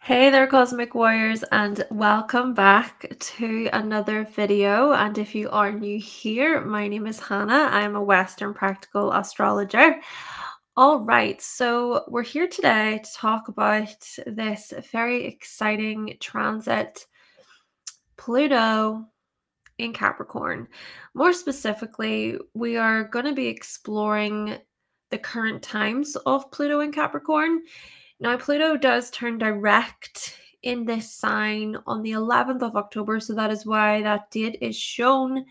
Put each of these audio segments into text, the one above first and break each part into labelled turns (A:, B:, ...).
A: Hey there, Cosmic Warriors, and welcome back to another video. And if you are new here, my name is Hannah. I'm a Western Practical Astrologer. All right, so we're here today to talk about this very exciting transit, Pluto in Capricorn. More specifically, we are going to be exploring the current times of Pluto in Capricorn. Now, Pluto does turn direct in this sign on the 11th of October, so that is why that date is shown.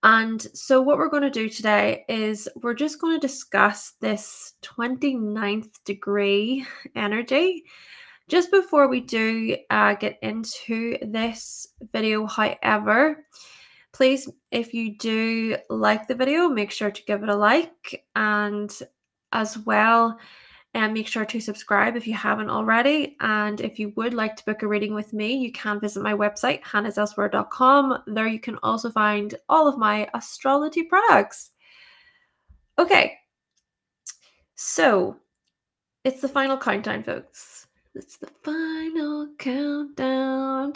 A: And so what we're going to do today is we're just going to discuss this 29th degree energy. Just before we do get into this video, however, please, if you do like the video, make sure to give it a like, and as well, and make sure to subscribe if you haven't already. And if you would like to book a reading with me, you can visit my website, hannahselsewhere.com. There you can also find all of my astrology products. Okay, so it's the final countdown, folks. It's the final countdown.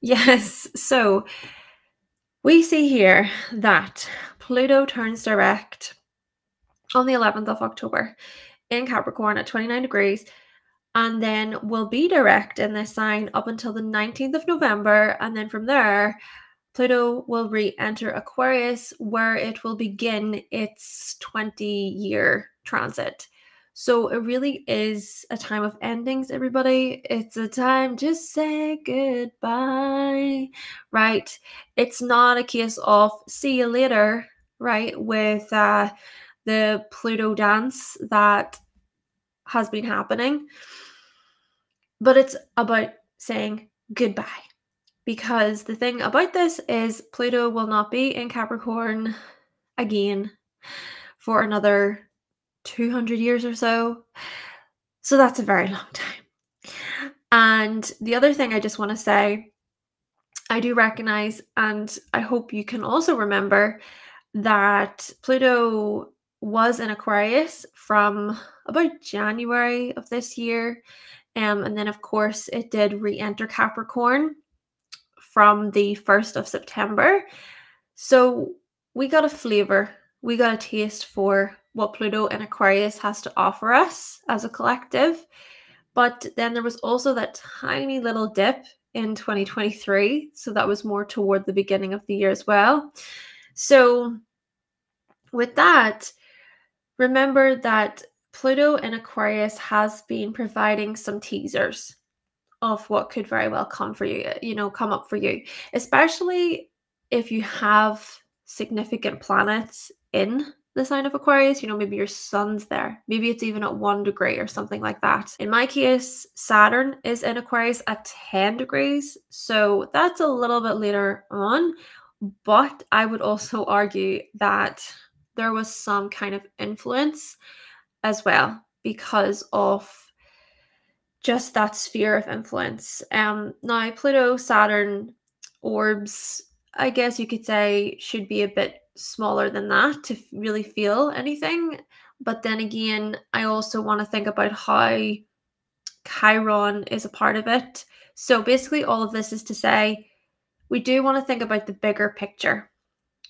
A: Yes, so we see here that Pluto turns direct on the 11th of October in Capricorn at 29 degrees, and then will be direct in this sign up until the 19th of November. And then from there, Pluto will re-enter Aquarius, where it will begin its 20-year transit. So it really is a time of endings, everybody. It's a time to say goodbye, right? It's not a case of see you later, right? With the Pluto dance that has been happening. But it's about saying goodbye. Because the thing about this is Pluto will not be in Capricorn again for another 200 years or so. So that's a very long time. And the other thing I just want to say, I do recognize, and I hope you can also remember, that Pluto was in Aquarius from about January of this year. And then, of course, it did re-enter Capricorn from the 1st of September. So we got a flavor, we got a taste for what Pluto in Aquarius has to offer us as a collective. But then there was also that tiny little dip in 2023. So that was more toward the beginning of the year as well. So with that, remember that Pluto in Aquarius has been providing some teasers of what could very well come for you, come up for you, especially if you have significant planets in the sign of Aquarius. Maybe your sun's there, maybe it's even at 1 degree or something like that. In my case, Saturn is in Aquarius at 10 degrees, so that's a little bit later on. But I would also argue that there was some kind of influence as well because of just that sphere of influence. Now, Pluto, Saturn orbs, I guess you could say, should be a bit smaller than that to really feel anything. But then again, I also want to think about how Chiron is a part of it. So basically, all of this is to say, we do want to think about the bigger picture.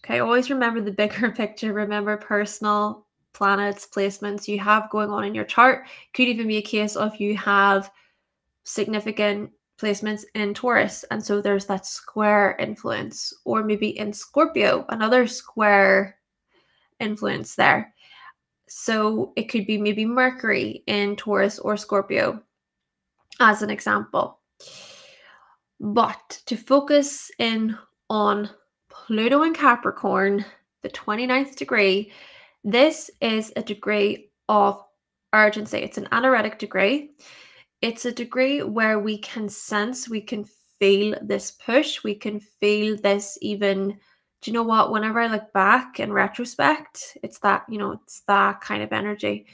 A: Okay, always remember the bigger picture. Remember personal planets, placements you have going on in your chart. Could even be a case of you have significant placements in Taurus, and so there's that square influence, or maybe in Scorpio, another square influence there. So it could be maybe Mercury in Taurus or Scorpio as an example. But to focus in on Pluto in Capricorn, the 29th degree, this is a degree of urgency. It's an anaretic degree. It's a degree where we can sense, we can feel this push, we can feel this even, do you know what, whenever I look back in retrospect, it's that, it's that kind of energy.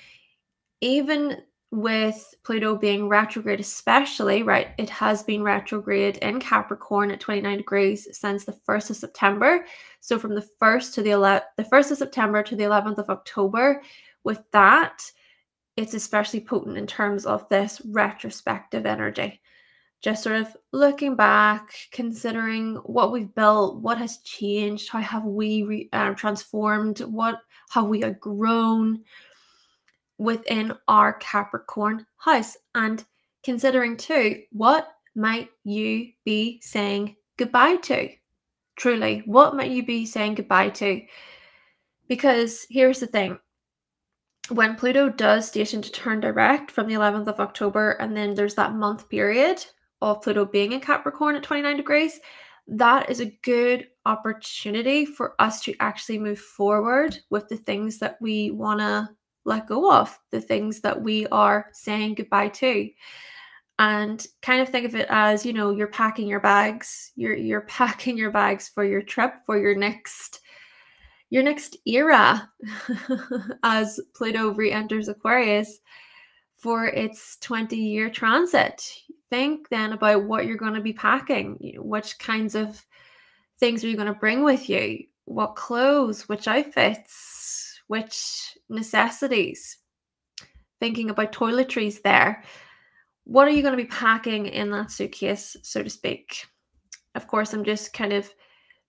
A: Even with Pluto being retrograde especially, right, it has been retrograde in Capricorn at 29 degrees since the 1st of September. So from the 1st of September to the 11th of October, with that, it's especially potent in terms of this retrospective energy. Just sort of looking back, considering what we've built, what has changed, how have we transformed, what have we grown within our Capricorn house, and considering too, what might you be saying goodbye to? Truly, what might you be saying goodbye to? Because here's the thing. When Pluto does station to turn direct from the 11th of October, and then there's that month period of Pluto being in Capricorn at 29 degrees, that is a good opportunity for us to actually move forward with the things that we want to let go of, the things that we are saying goodbye to. And kind of think of it as, you're packing your bags, you're packing your bags for your trip, for your next era as Pluto re-enters Aquarius for its 20-year transit. Think then about what you're going to be packing. Which kinds of things are you going to bring with you? What clothes, which outfits, which necessities? Thinking about toiletries there. What are you going to be packing in that suitcase, so to speak? Of course, I'm just kind of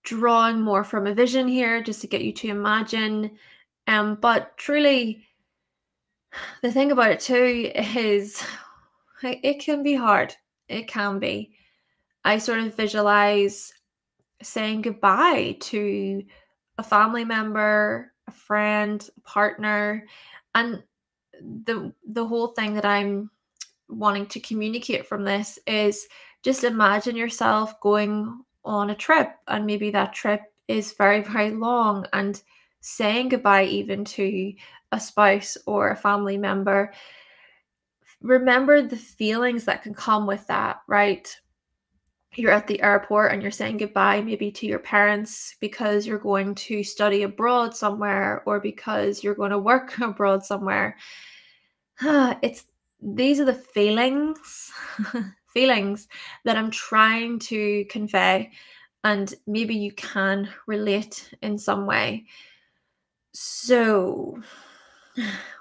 A: drawing more from a vision here just to get you to imagine. But truly, the thing about it too is it can be hard. It can be. I sort of visualize saying goodbye to a family member, a friend, a partner, and the whole thing that I'm wanting to communicate from this is just imagine yourself going on a trip, and maybe that trip is very, very long, and saying goodbye even to a spouse or a family member. Remember the feelings that can come with that, right? You're at the airport and you're saying goodbye maybe to your parents because you're going to study abroad somewhere, or because you're going to work abroad somewhere. These are the feelings feelings that I'm trying to convey, and maybe you can relate in some way. So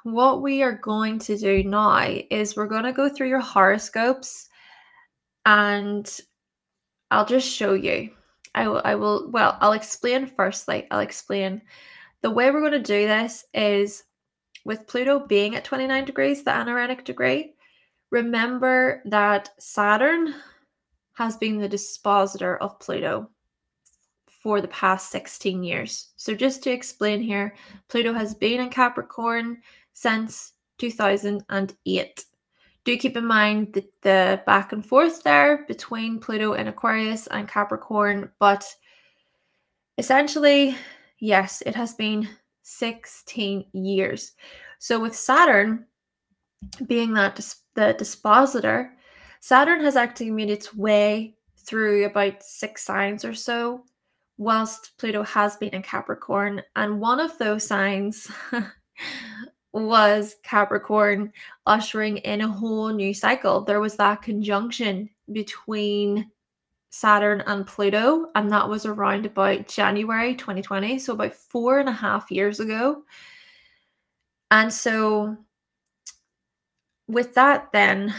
A: what we are going to do now is we're going to go through your horoscopes, and I'll just show you. I'll explain firstly. I'll explain. The way we're going to do this is with Pluto being at 29 degrees, the anaretic degree. Remember that Saturn has been the dispositor of Pluto for the past 16 years. So just to explain here, Pluto has been in Capricorn since 2008. Do keep in mind the back and forth there between Pluto in Aquarius and Capricorn, but essentially, yes, it has been 16 years. So with Saturn being that the dispositor, Saturn has actually made its way through about 6 signs or so, whilst Pluto has been in Capricorn. And one of those signs was Capricorn, ushering in a whole new cycle. There was that conjunction between Saturn and Pluto, and that was around about January 2020, so about 4.5 years ago. And so with that then,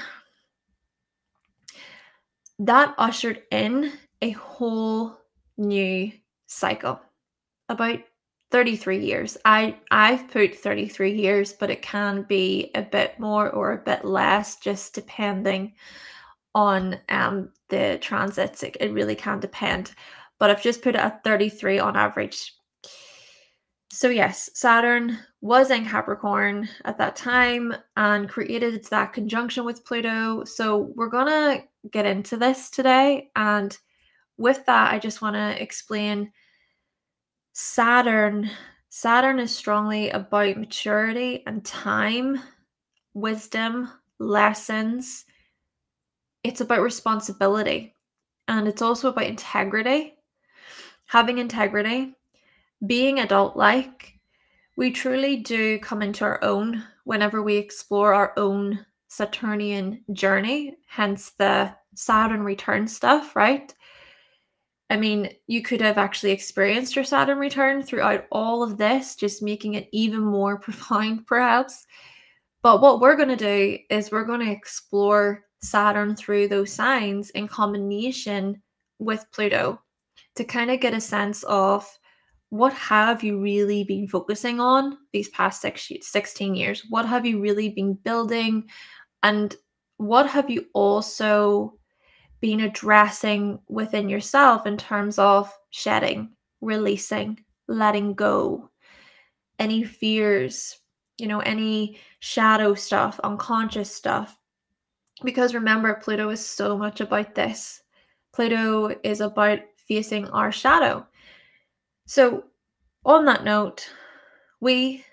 A: that ushered in a whole new cycle, about 33 years. I've put 33 years, but it can be a bit more or a bit less, just depending on the transits. It really can depend, but I've just put it at 33 on average. So yes, Saturn was in Capricorn at that time and created that conjunction with Pluto. So we're gonna get into this today, and with that, I just want to explain Saturn. Saturn is strongly about maturity and time, wisdom, lessons. It's about responsibility, and it's also about integrity. Having integrity, being adult-like. We truly do come into our own whenever we explore our own Saturnian journey, hence the Saturn return stuff, right? I mean, you could have actually experienced your Saturn return throughout all of this, just making it even more profound, perhaps. But what we're going to do is we're going to explore Saturn through those signs in combination with Pluto to kind of get a sense of what have you really been focusing on these past 16 years? What have you really been building? And what have you also been addressing within yourself in terms of shedding, releasing, letting go, any fears, any shadow stuff, unconscious stuff? Because remember, Pluto is so much about this. Pluto is about facing our shadow. So, on that note, we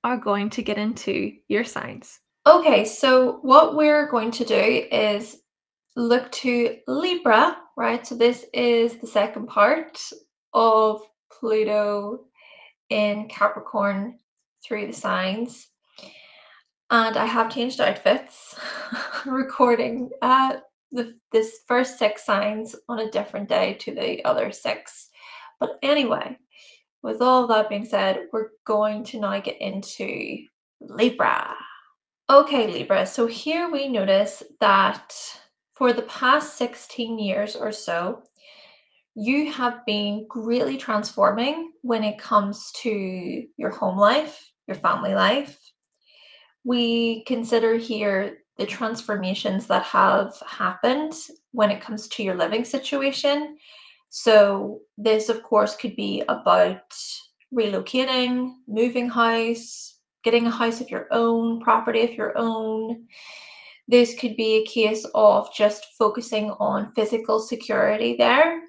A: are going to get into your signs. Okay, so what we're going to do is look to Libra, right? So this is the second part of Pluto in Capricorn through the signs. And I have changed outfits, recording this first 6 signs on a different day to the other 6. But anyway, with all that being said, we're going to now get into Libra. Okay, Libra, so here we notice that for the past 16 years or so, you have been greatly transforming when it comes to your home life, your family life. We consider here the transformations that have happened when it comes to your living situation. So this, of course, could be about relocating, moving house, getting a house of your own, property of your own. This could be a case of just focusing on physical security there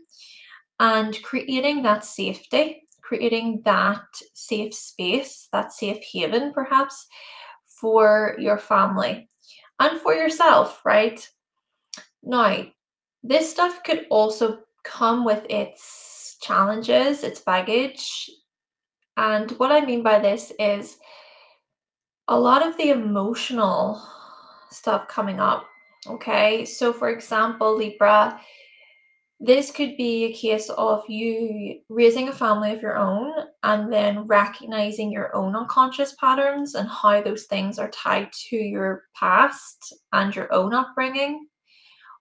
A: and creating that safety, creating that safe space, that safe haven, perhaps, for your family and for yourself, right? Now, this stuff could also come with its challenges, its baggage. And what I mean by this is a lot of the emotional stuff coming up. Okay, so for example, Libra, this could be a case of you raising a family of your own and then recognizing your own unconscious patterns and how those things are tied to your past and your own upbringing.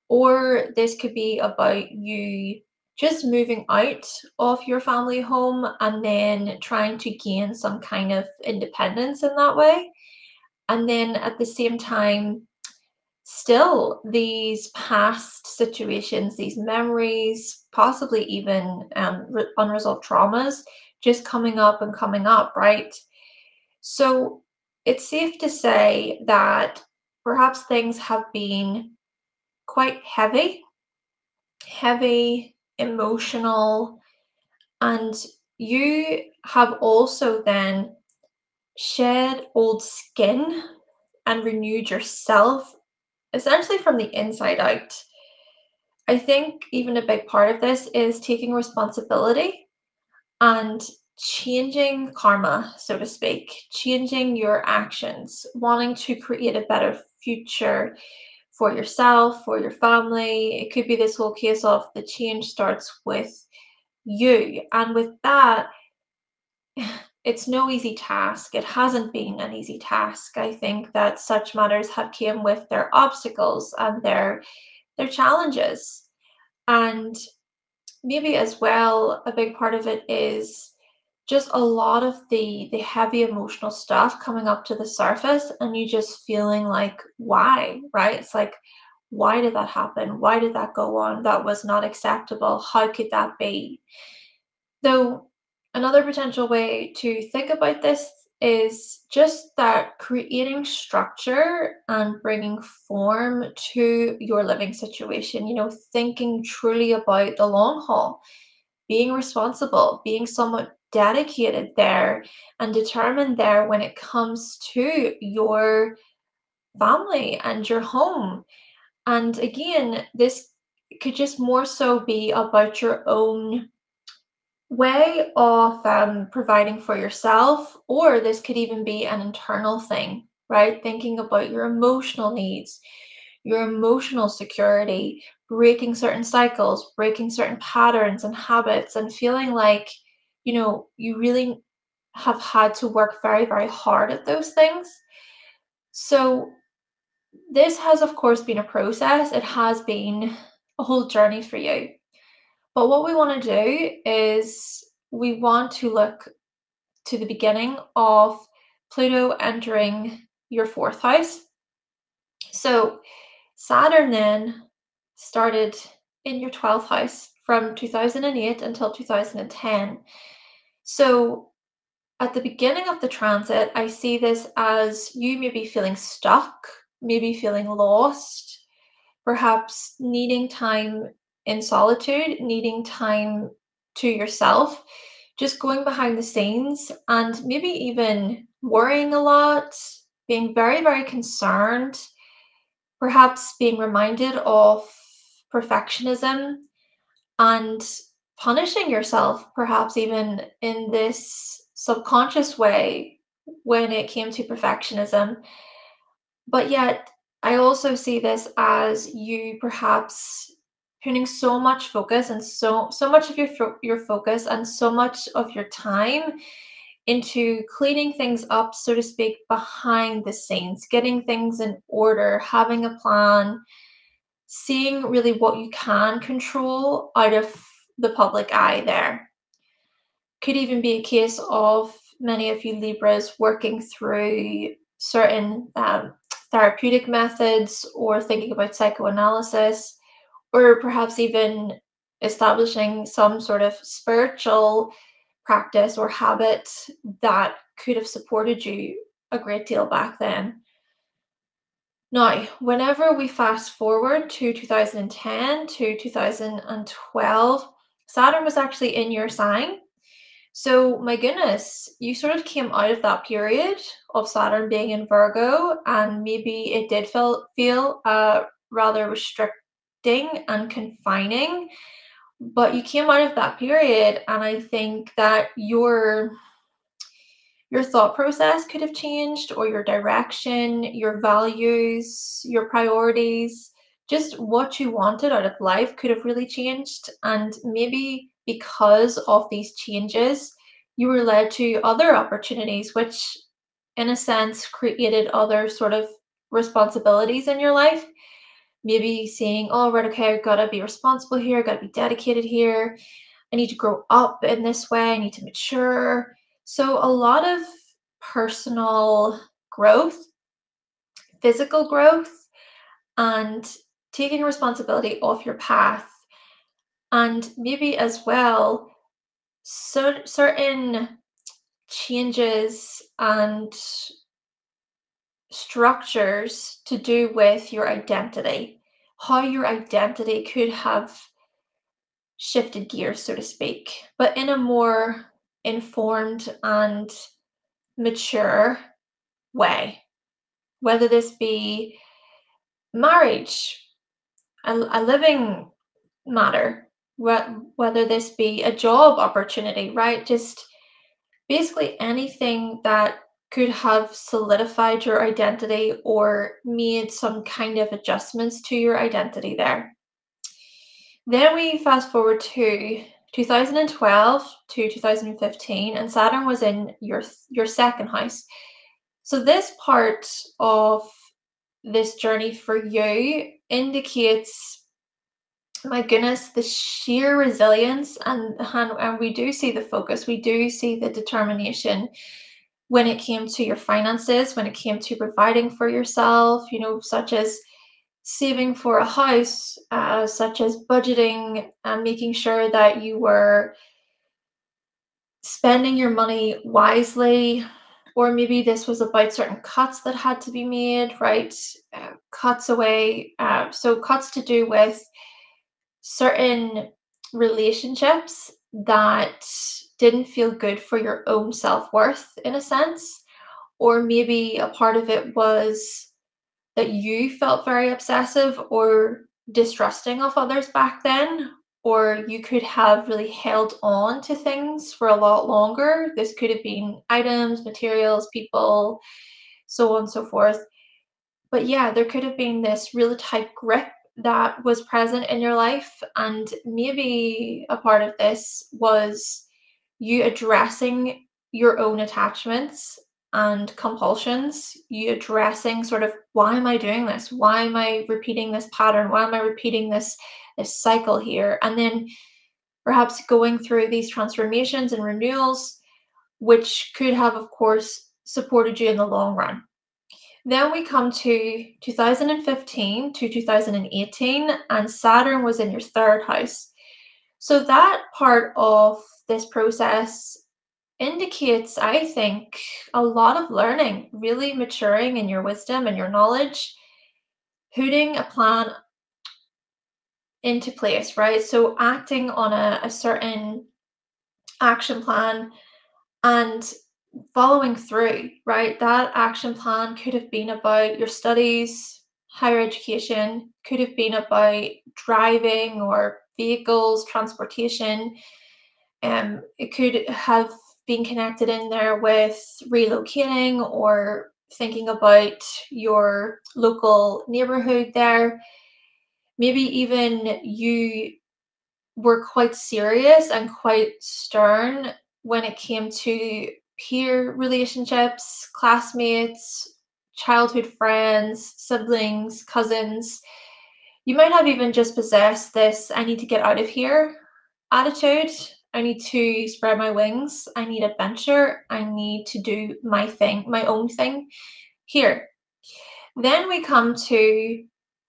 A: Or this could be about you just moving out of your family home and then trying to gain some kind of independence in that way. And then at the same time, still these past situations, these memories, possibly even unresolved traumas, just coming up and coming up, right? So it's safe to say that perhaps things have been quite heavy, emotional, and you have also then shed old skin and renewed yourself essentially from the inside out. I think even a big part of this is taking responsibility and changing karma, so to speak, changing your actions, wanting to create a better future for yourself, for your family. It could be this whole case of the change starts with you. And with that, it's no easy task. It hasn't been an easy task. I think that such matters have came with their obstacles and their challenges. And maybe as well, a big part of it is just a lot of the heavy emotional stuff coming up to the surface and you just feeling like, why, right? It's like, why did that happen? Why did that go on? That was not acceptable. How could that be? Though another potential way to think about this is just that creating structure and bringing form to your living situation, thinking truly about the long haul, being responsible, being somewhat dedicated there and determined there when it comes to your family and your home. And again, this could just more so be about your own way of providing for yourself, or this could even be an internal thing, right? Thinking about your emotional needs, your emotional security, breaking certain cycles, breaking certain patterns and habits, and feeling like, you really have had to work very, very hard at those things. So this has, of course, been a process. It has been a whole journey for you. But what we want to do is we want to look to the beginning of Pluto entering your 4th house. So Saturn then started in your 12th house from 2008 until 2010. So at the beginning of the transit, I see this as you maybe feeling stuck, maybe feeling lost, perhaps needing time in solitude, needing time to yourself, just going behind the scenes and maybe even worrying a lot, being very, very concerned, perhaps being reminded of perfectionism and punishing yourself, perhaps even in this subconscious way when it came to perfectionism. But yet, I also see this as you perhaps putting so much focus and so much of your focus and so much of your time into cleaning things up, so to speak, behind the scenes, getting things in order, having a plan, seeing really what you can control out of the public eye there. Could even be a case of many of you Libras working through certain therapeutic methods or thinking about psychoanalysis, or perhaps even establishing some sort of spiritual practice or habit that could have supported you a great deal back then. Now, whenever we fast forward to 2010 to 2012, Saturn was actually in your sign. So, my goodness, you sort of came out of that period of Saturn being in Virgo, and maybe it did feel rather restricting and confining. But you came out of that period, and I think that your thought process could have changed, or your direction, your values, your priorities, just what you wanted out of life could have really changed. And maybe because of these changes, you were led to other opportunities, which in a sense created other sort of responsibilities in your life. Maybe saying, oh, right, okay, I've got to be responsible here, I've got to be dedicated here. I need to grow up in this way, I need to mature. So, a lot of personal growth, physical growth, and taking responsibility of your path. And maybe as well, certain changes and structures to do with your identity, how your identity could have shifted gears, so to speak, but in a more informed and mature way, whether this be marriage, a living matter, whether this be a job opportunity, right? Just basically anything that could have solidified your identity or made some kind of adjustments to your identity there. Then we fast forward to 2012 to 2015, and Saturn was in your 2nd house. So this part of this journey for you indicates, my goodness, the sheer resilience and we do see the focus, we do see the determination when it came to your finances, when it came to providing for yourself, such as saving for a house, such as budgeting and making sure that you were spending your money wisely, or maybe this was about certain cuts that had to be made, right? Cuts away. So cuts to do with certain relationships that didn't feel good for your own self-worth in a sense, or maybe a part of it was that you felt very obsessive or distrusting of others back then, or you could have really held on to things for a lot longer. This could have been items, materials, people, so on and so forth. But yeah, there could have been this really tight grip that was present in your life, and maybe a part of this was you addressing your own attachments and compulsions, you addressing sort of, why am I doing this? Why am I repeating this pattern? Why am I repeating this cycle here? And then perhaps going through these transformations and renewals, which could have, of course, supported you in the long run. Then we come to 2015 to 2018, and Saturn was in your third house. So that part of this process indicates, I think, a lot of learning, really maturing in your wisdom and your knowledge, putting a plan into place, right? So acting on a certain action plan and following through, right? That action plan could have been about your studies, higher education, could have been about driving or vehicles, transportation. It could have been connected in there with relocating or thinking about your local neighborhood there. Maybe even you were quite serious and quite stern when it came to peer relationships, classmates, childhood friends, siblings, cousins. You might have even just possessed this "I need to get out of here" attitude. I need to spread my wings. I need adventure. I need to do my thing, my own thing here. Then we come to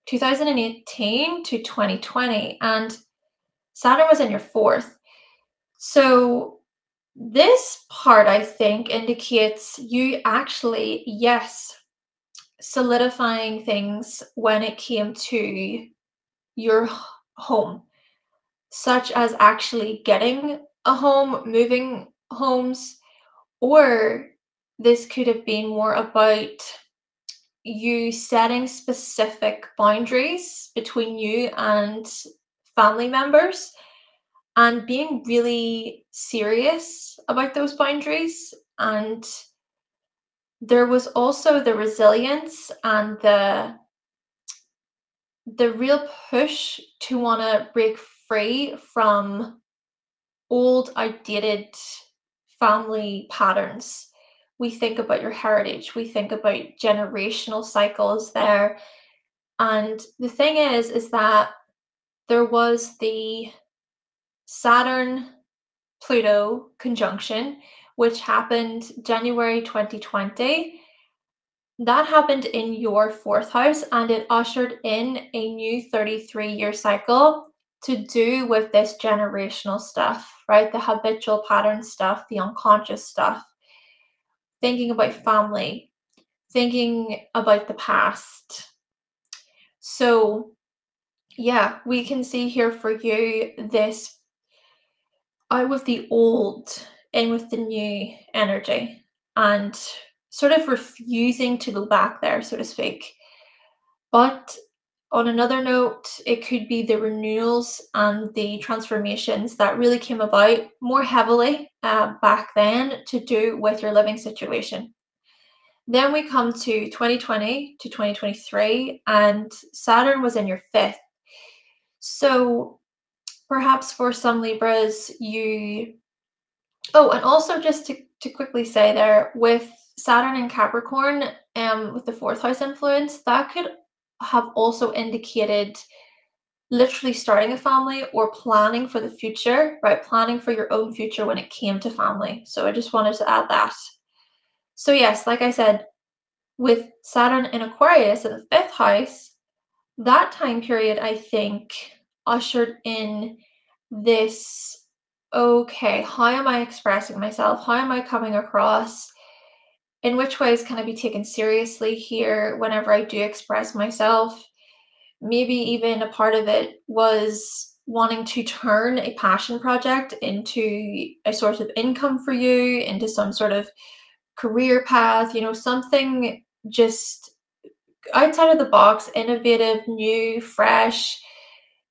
A: 2018 to 2020, and Saturn was in your fourth. So this part, I think, indicates you actually, yes, solidifying things when it came to your home, such as actually getting a home, moving homes, or this could have been more about you setting specific boundaries between you and family members and being really serious about those boundaries. And there was also the resilience and the real push to want to break free from old, outdated family patterns. We think about your heritage, we think about generational cycles there. And the thing is that there was the Saturn Pluto conjunction, which happened January 2020. That happened in your fourth house, and it ushered in a new 33-year cycle to do with this generational stuff, right? The habitual pattern stuff, the unconscious stuff, thinking about family, thinking about the past. So, yeah, we can see here for you this out with the old, in with the new energy, and sort of refusing to go back there, so to speak. But on another note, it could be the renewals and the transformations that really came about more heavily back then to do with your living situation. Then we come to 2020 to 2023, and Saturn was in your fifth. So perhaps for some Libras, and also just to quickly say there, with Saturn and Capricorn, with the fourth house influence, that could have also indicated literally starting a family or planning for the future, right? Planning for your own future when it came to family. So I just wanted to add that. So yes, like I said, with Saturn in Aquarius in the fifth house, that time period, I think, ushered in this, okay, how am I expressing myself? How am I coming across? In which ways can I be taken seriously here whenever I do express myself? Maybe even a part of it was wanting to turn a passion project into a source of income for you, into some sort of career path, something just outside of the box, innovative, new, fresh.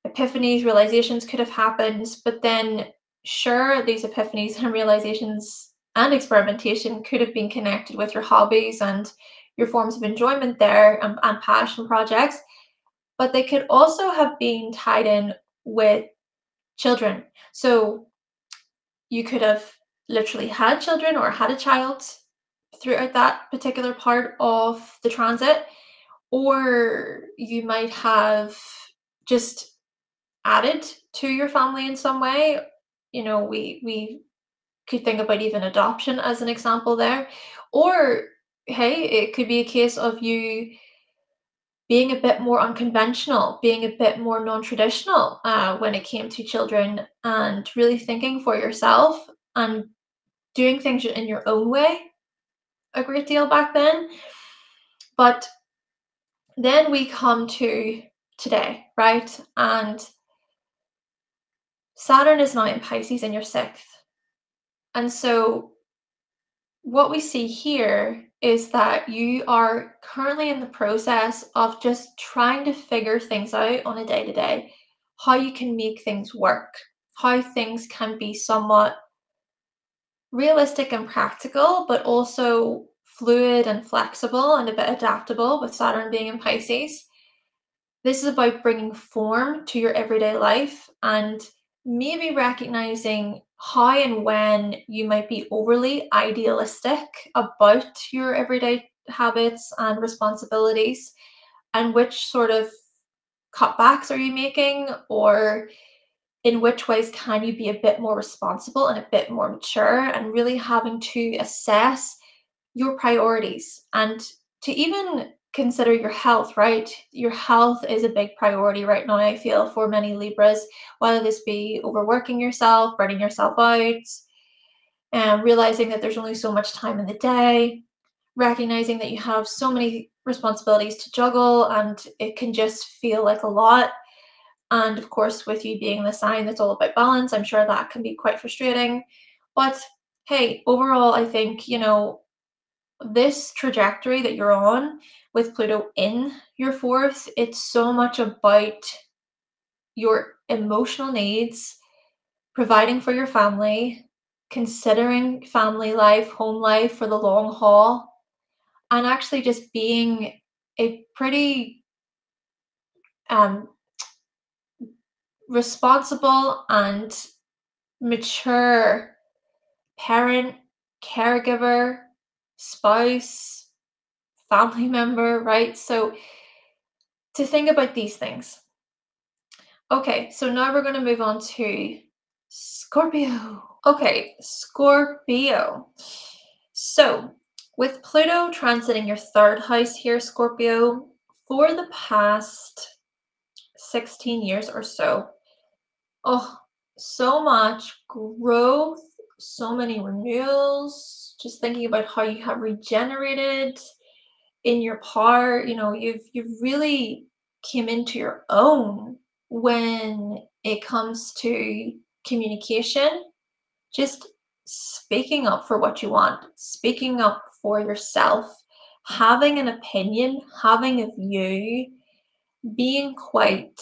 A: Epiphanies, realizations could have happened, but then sure, these epiphanies and realizations and experimentation could have been connected with your hobbies and your forms of enjoyment there, and passion projects, but they could also have been tied in with children. So you could have literally had children or had a child throughout that particular part of the transit, or you might have just added to your family in some way. We could think about even adoption as an example there. Or, hey, it could be a case of you being a bit more unconventional, being a bit more non-traditional when it came to children, and really thinking for yourself and doing things in your own way a great deal back then. But then we come to today, right? And Saturn is now in Pisces in your 6th. And so what we see here is that you are currently in the process of just trying to figure things out on a day-to-day, how you can make things work, how things can be somewhat realistic and practical, but also fluid and flexible and a bit adaptable with Saturn being in Pisces. This is about bringing form to your everyday life and maybe recognizing how and when you might be overly idealistic about your everyday habits and responsibilities, and which sort of cutbacks are you making, or in which ways can you be a bit more responsible and a bit more mature, and really having to assess your priorities and to even consider your health, right? Your health is a big priority right now, I feel, for many Libras, whether this be overworking yourself, burning yourself out, and realizing that there's only so much time in the day, recognizing that you have so many responsibilities to juggle and it can just feel like a lot. And of course, with you being the sign that's all about balance, I'm sure that can be quite frustrating. But hey, overall, I think, this trajectory that you're on with Pluto in your 4th, it's so much about your emotional needs, providing for your family, considering family life, home life for the long haul, and actually just being a pretty um, responsible and mature parent, caregiver, spouse, family member, right? So to think about these things. Okay, so now we're going to move on to Scorpio. Okay, Scorpio. So with Pluto transiting your 3rd house here, Scorpio, for the past 16 years or so, so much growth, so many renewals, just thinking about how you have regenerated in your part. You've really came into your own when it comes to communication, just speaking up for what you want, speaking up for yourself, having an opinion, having a view, being quite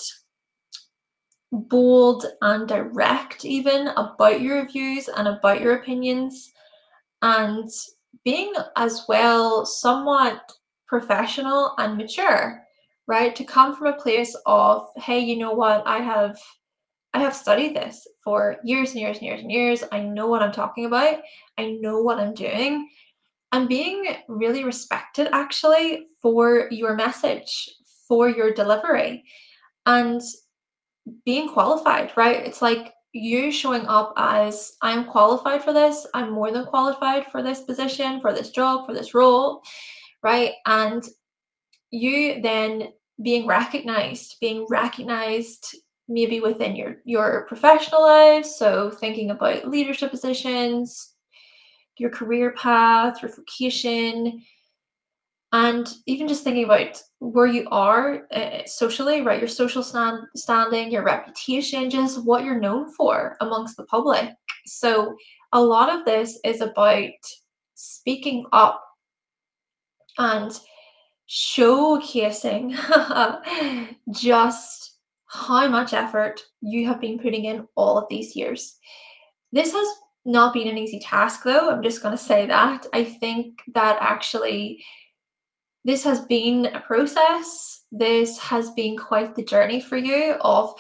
A: bold and direct even about your views and about your opinions, and being as well somewhat professional and mature, right? To come from a place of, hey, you know what, I have studied this for years and years and years and years. I know what I'm talking about. I know what I'm doing. And being really respected actually for your message, for your delivery, and being qualified, right? It's like you showing up as, I'm qualified for this. I'm more than qualified for this position, for this job, for this role, right? And you then being recognized maybe within your professional lives. So thinking about leadership positions, your career path, your vocation, and even just thinking about where you are socially, right? Your social standing, your reputation, just what you're known for amongst the public. So a lot of this is about speaking up and showcasing just how much effort you have been putting in all of these years. This has not been an easy task, though. I'm just going to say that. I think that actually this has been a process. This has been quite the journey for you of,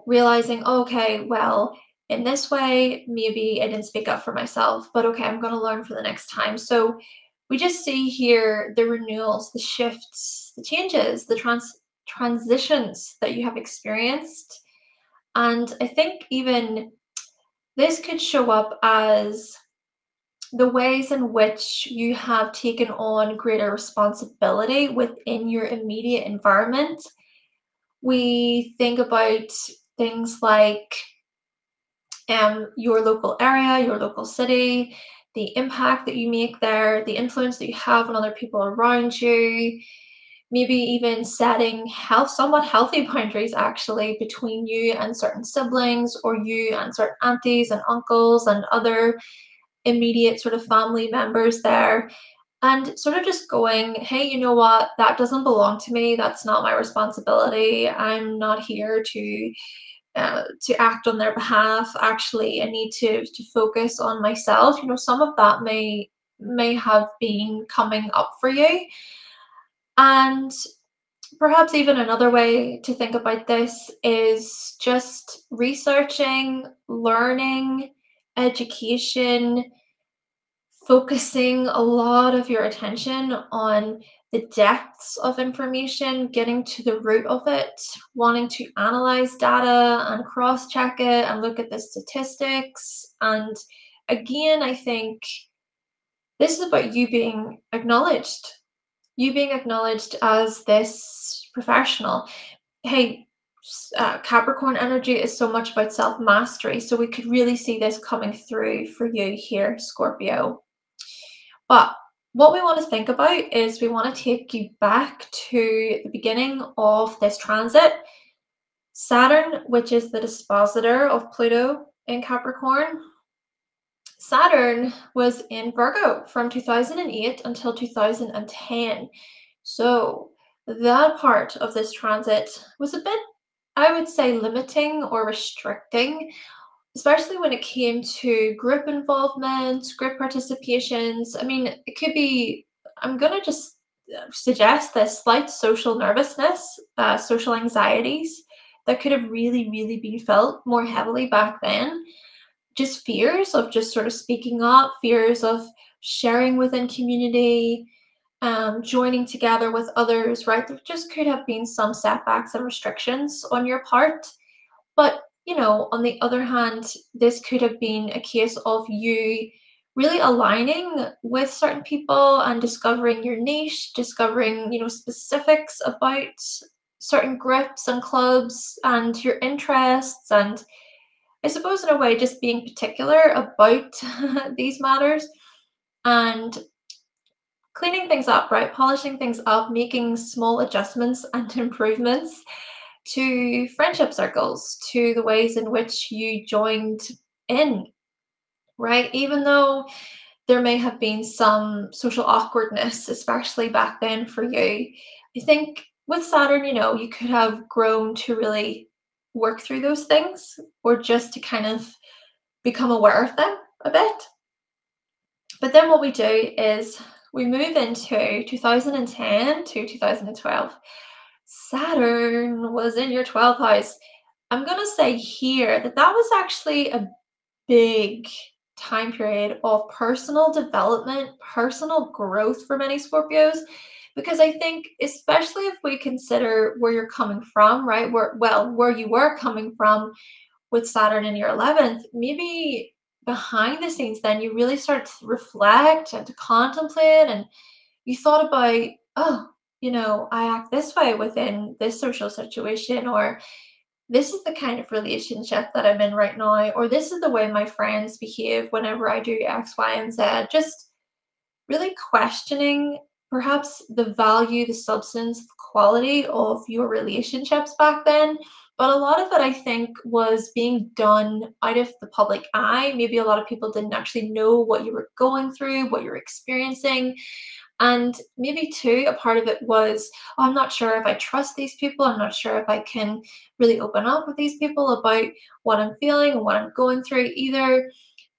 A: realizing, okay, well, in this way. Maybe I didn't speak up for myself, but okay, I'm going to learn for the next time. So we just see here the renewals, the shifts, the changes, the transitions that you have experienced. And I think even this could show up as the ways in which you have taken on greater responsibility within your immediate environment. We think about things like your local area, your local city, the impact that you make there, the influence that you have on other people around you, maybe even setting somewhat healthy boundaries actually between you and certain siblings, or you and certain aunties and uncles and other immediate sort of family members there, and sort of just going, hey, you know what, that doesn't belong to me, that's not my responsibility, I'm not here to act on their behalf. Actually, I need to focus on myself. Some of that may have been coming up for you. And perhaps even another way to think about this is just researching, learning, education, focusing a lot of your attention on the depths of information, getting to the root of it, wanting to analyze data and cross-check it and look at the statistics. And again, I think this is about you being acknowledged as this professional. Hey, Capricorn energy is so much about self-mastery, so we could really see this coming through for you here, Scorpio. But what we want to think about is we want to take you back to the beginning of this transit. Saturn, which is the dispositor of Pluto in Capricorn, Saturn was in Virgo from 2008 until 2010. So that part of this transit was a bit, I would say, limiting or restricting, especially when it came to group involvement, group participations. I mean, it could be, I'm going to just suggest this slight social nervousness, social anxieties that could have really, really been felt more heavily back then. Just fears of just sort of speaking up, fears of sharing within community, joining together with others, right? There just could have been some setbacks and restrictions on your part. But, on the other hand, this could have been a case of you really aligning with certain people and discovering your niche, discovering, specifics about certain groups and clubs and your interests, and I suppose in a way just being particular about these matters and cleaning things up, right? Polishing things up, making small adjustments and improvements to friendship circles, to the ways in which you joined in, right? Even though there may have been some social awkwardness, especially back then for you, I think with Saturn, you could have grown to really work through those things, or just to kind of become aware of them a bit. But then what we do is we move into 2010 to 2012. Saturn was in your 12th house. I'm going to say here that was actually a big time period of personal development, personal growth for many Scorpios, because I think, especially if we consider where you're coming from, right? Where you were coming from with Saturn in your 11th, maybe behind the scenes then you really start to reflect and to contemplate, and you thought about, oh, I act this way within this social situation, or this is the kind of relationship that I'm in right now, or this is the way my friends behave whenever I do X, Y, and Z. Just really questioning perhaps the value, the substance, the quality of your relationships back then. But a lot of it, I think, was being done out of the public eye. Maybe a lot of people didn't actually know what you were going through, what you're experiencing. And maybe too, a part of it was, oh, I'm not sure if I trust these people. I'm not sure if I can really open up with these people about what I'm feeling and what I'm going through either.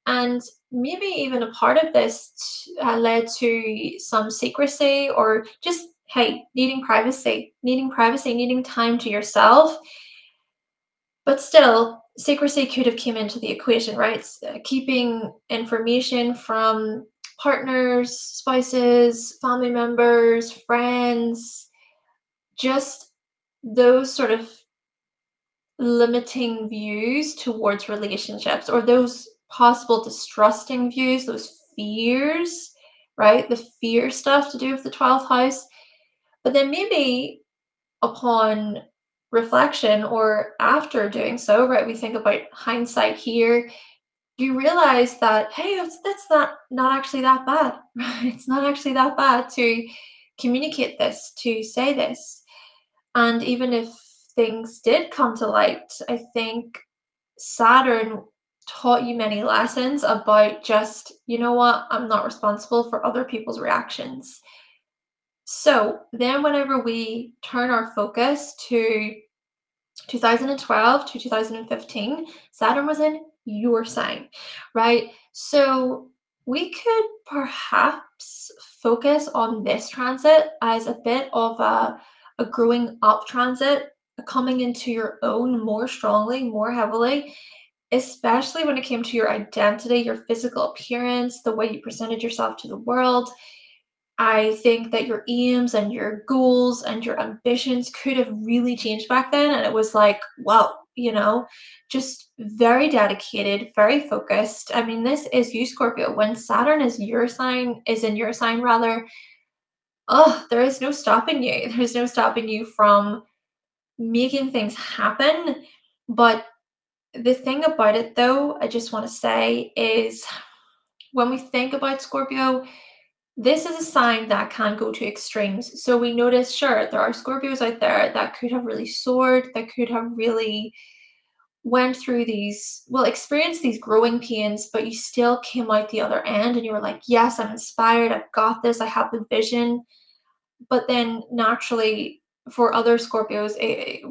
A: And maybe even a part of this led to some secrecy, or just, hey, needing privacy, needing time to yourself. But still, secrecy could have came into the equation, right? Keeping information from partners, spouses, family members, friends, just those sort of limiting views towards relationships, or those possible distrusting views, those fears, right? The fear stuff to do with the 12th house. But then maybe upon reflection or after doing so, right, we think about hindsight here, you realize that, hey, that's not actually that bad, right? It's not actually that bad to communicate this, to say this. And even if things did come to light, I think Saturn taught you many lessons about just, you know what, I'm not responsible for other people's reactions. So then, whenever we turn our focus to 2012 to 2015, Saturn was in your sign, right? So we could perhaps focus on this transit as a bit of a growing up transit, coming into your own more strongly, more heavily, especially when it came to your identity, your physical appearance, the way you presented yourself to the world. I think that your aims and your goals and your ambitions could have really changed back then. And it was like, wow, just very dedicated, very focused. I mean, this is you, Scorpio. When Saturn is in your sign rather, oh, there is no stopping you. There's no stopping you from making things happen. But the thing about it, though, I just want to say is when we think about Scorpio, this is a sign that can go to extremes. So we notice, sure, there are Scorpios out there that could have really soared, that could have really went through experienced these growing pains, but you still came out the other end and you were like, yes, I'm inspired, I've got this, I have the vision. But then naturally, for other Scorpios, it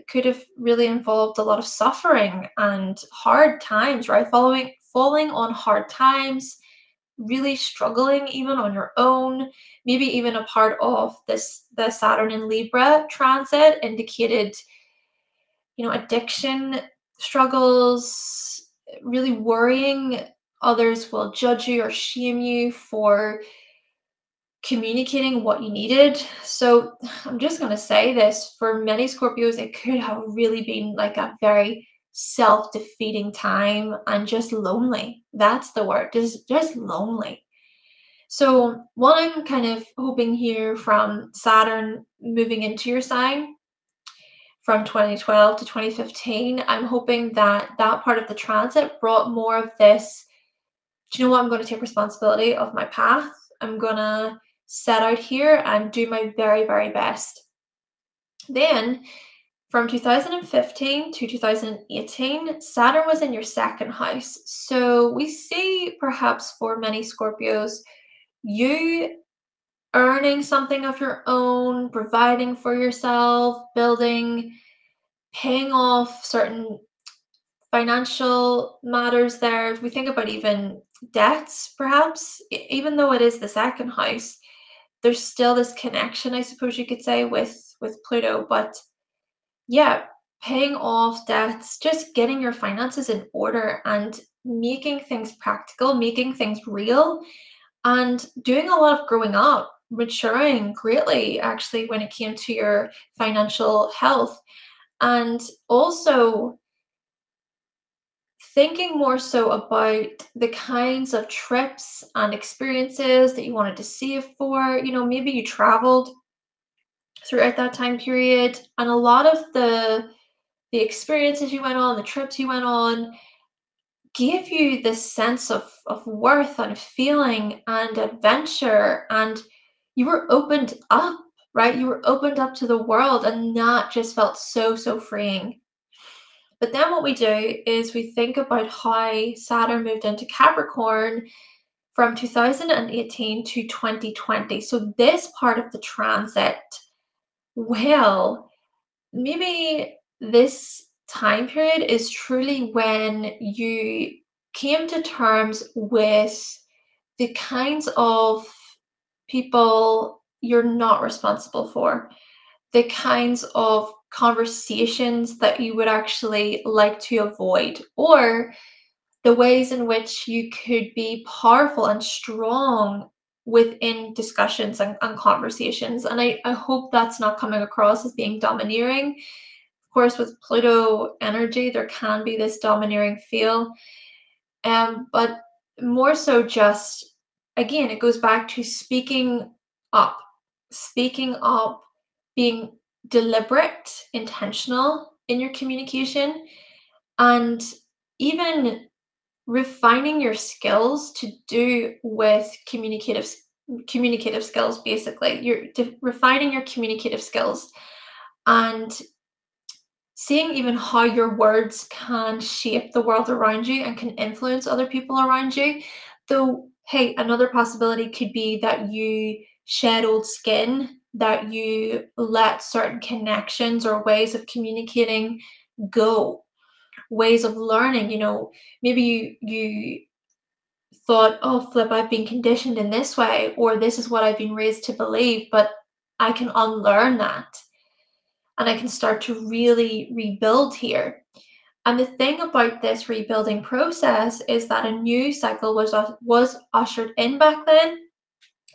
A: could have really involved a lot of suffering and hard times, right? Falling on hard times, really struggling even on your own, maybe even a part of the Saturn in Libra transit indicated, addiction struggles, really worrying others will judge you or shame you for communicating what you needed. So I'm just going to say this, for many Scorpios, it could have really been like a very self-defeating time and just lonely. That's the word, just lonely. So what I'm kind of hoping here from Saturn moving into your sign from 2012 to 2015, I'm hoping that that part of the transit brought more of this, do you know what, I'm going to take responsibility of my path. I'm going to set out here and do my very, very best. Then from 2015 to 2018, Saturn was in your second house. So we see perhaps for many Scorpios, you earning something of your own, providing for yourself, building, paying off certain financial matters there. If we think about even debts, perhaps, even though it is the second house, there's still this connection, I suppose you could say, with Pluto. But yeah, paying off debts, just getting your finances in order and making things practical, making things real, and doing a lot of growing up, maturing greatly, actually, when it came to your financial health. And also thinking more so about the kinds of trips and experiences that you wanted to save for. Maybe you traveled throughout that time period, and a lot of the experiences you went on, the trips you went on, gave you this sense of worth and feeling and adventure, and you were opened up, right? You were opened up to the world, and that just felt so freeing. But then what we do is we think about how Saturn moved into Capricorn from 2018 to 2020. So this part of the transit, well, maybe this time period is truly when you came to terms with the kinds of people you're not responsible for, the kinds of conversations that you would actually like to avoid, or the ways in which you could be powerful and strong within discussions and conversations. And I hope that's not coming across as being domineering. Of course, with Pluto energy, there can be this domineering feel. But more so just, again, it goes back to up, speaking up, being deliberate, intentional in your communication, and even refining your skills to do with communicative skills. Basically, you're refining your communicative skills and seeing even how your words can shape the world around you and can influence other people around you. Though, hey, another possibility could be that you shed old skin, that you let certain connections or ways of communicating go, ways of learning. Maybe you thought, oh, flip, I've been conditioned in this way, or this is what I've been raised to believe, but I can unlearn that and I can start to really rebuild here. And the thing about this rebuilding process is that a new cycle was ushered in back then.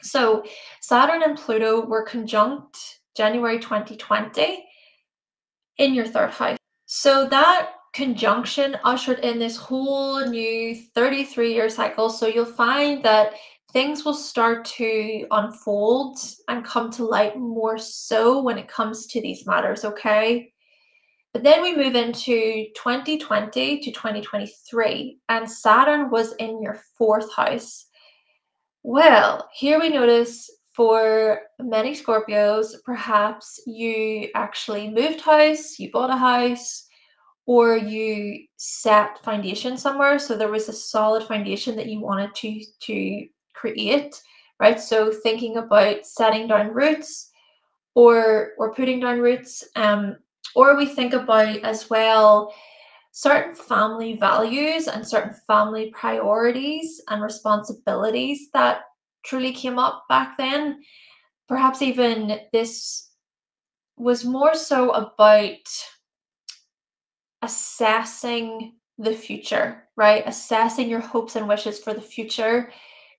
A: So Saturn and Pluto were conjunct January 2020 in your third house. So that conjunction ushered in this whole new 33-year cycle. So you'll find that things will start to unfold and come to light more so when it comes to these matters, okay? But then we move into 2020 to 2023, and Saturn was in your fourth house. Well, here we notice for many Scorpios, perhaps you actually moved house, you bought a house, or you set foundation somewhere. So there was a solid foundation that you wanted to create, right? So thinking about setting down roots or putting down roots, or we think about as well certain family values and certain family priorities and responsibilities that truly came up back then. Perhaps even this was more so about assessing the future, right? Assessing your hopes and wishes for the future,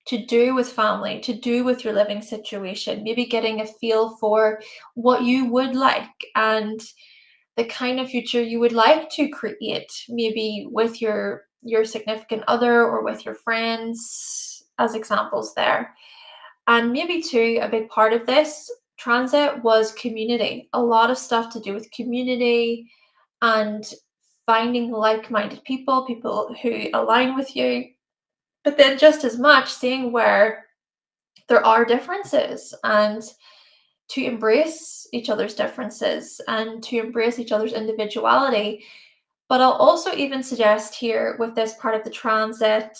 A: to do with family, to do with your living situation, maybe getting a feel for what you would like and the kind of future you would like to create, maybe with your significant other or with your friends, as examples there. And maybe too, a big part of this transit was community, a lot of stuff to do with community and finding like-minded people who align with you, but then just as much seeing where there are differences and to embrace each other's differences and to embrace each other's individuality. But I'll also even suggest here with this part of the transit,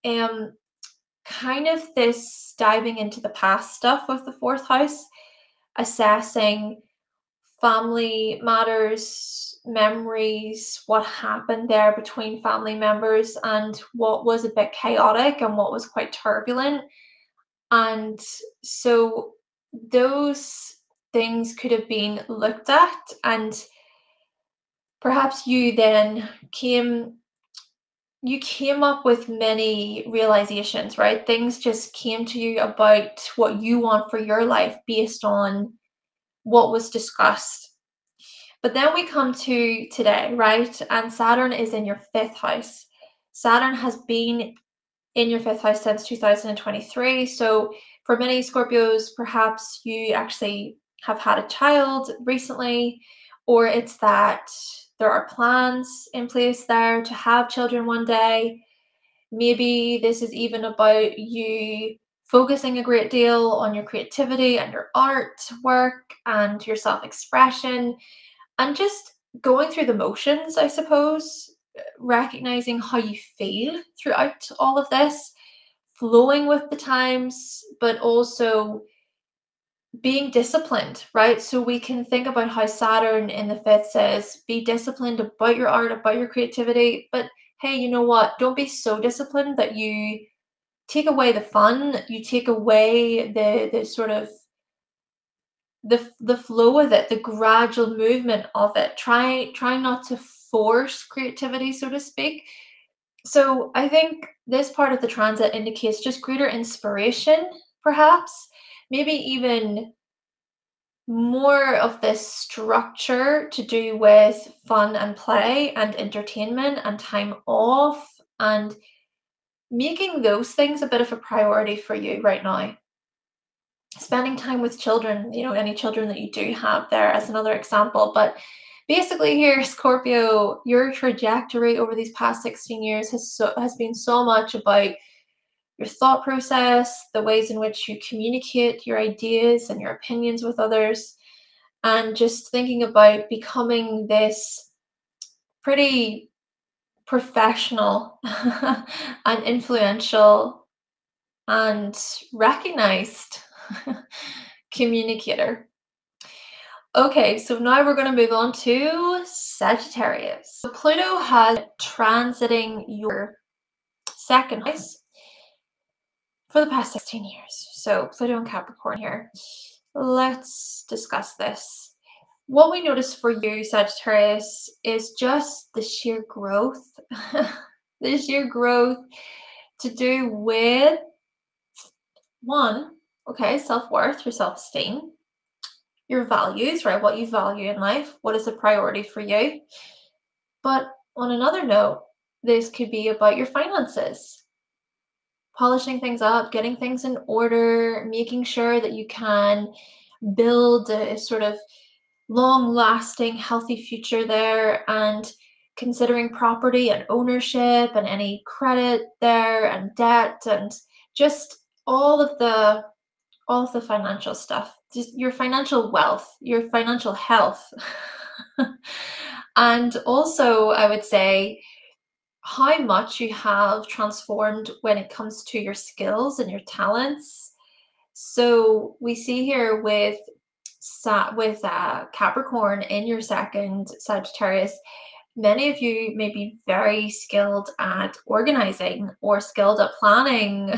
A: kind of this diving into the past stuff with the fourth house, assessing family matters, memories, what happened there between family members and what was a bit chaotic and what was quite turbulent. And so those things could have been looked at, and perhaps you then came up with many realizations, right? Things just came to you about what you want for your life based on what was discussed. But then we come to today, right? And Saturn is in your fifth house. Saturn has been in your fifth house since 2023. So for many Scorpios, perhaps you actually have had a child recently, or it's that there are plans in place there to have children one day. Maybe this is even about you focusing a great deal on your creativity and your art work and your self-expression and just going through the motions, I suppose, recognizing how you feel throughout all of this, flowing with the times, but also being disciplined, right? So we can think about how Saturn in the fifth says, be disciplined about your art, about your creativity. But hey, you know what? Don't be so disciplined that you take away the fun, you take away the sort of the flow of it, the gradual movement of it. Try not to force creativity, so to speak. So I think this part of the transit indicates just greater inspiration, perhaps, maybe even more of this structure to do with fun and play and entertainment and time off, and making those things a bit of a priority for you right now. Spending time with children, any children that you do have there as another example. But basically here, Scorpio, your trajectory over these past 16 years has been so much about your thought process, the ways in which you communicate your ideas and your opinions with others, and just thinking about becoming this pretty professional and influential and recognized communicator. Okay, so now we're going to move on to Sagittarius. So Pluto has transiting your second house for the past 16 years. So Pluto and Capricorn here. Let's discuss this. What we notice for you, Sagittarius, is just the sheer growth. The sheer growth to do with, one, okay, self-worth, your self-esteem, your values, right? What you value in life, what is a priority for you. But on another note, this could be about your finances, polishing things up, getting things in order, making sure that you can build a sort of long-lasting, healthy future there, and considering property and ownership and any credit there and debt and just all of the financial stuff, just your financial wealth, your financial health. And also, I would say, how much you have transformed when it comes to your skills and your talents. So we see here with Capricorn in your second, Sagittarius, many of you may be very skilled at organizing or skilled at planning,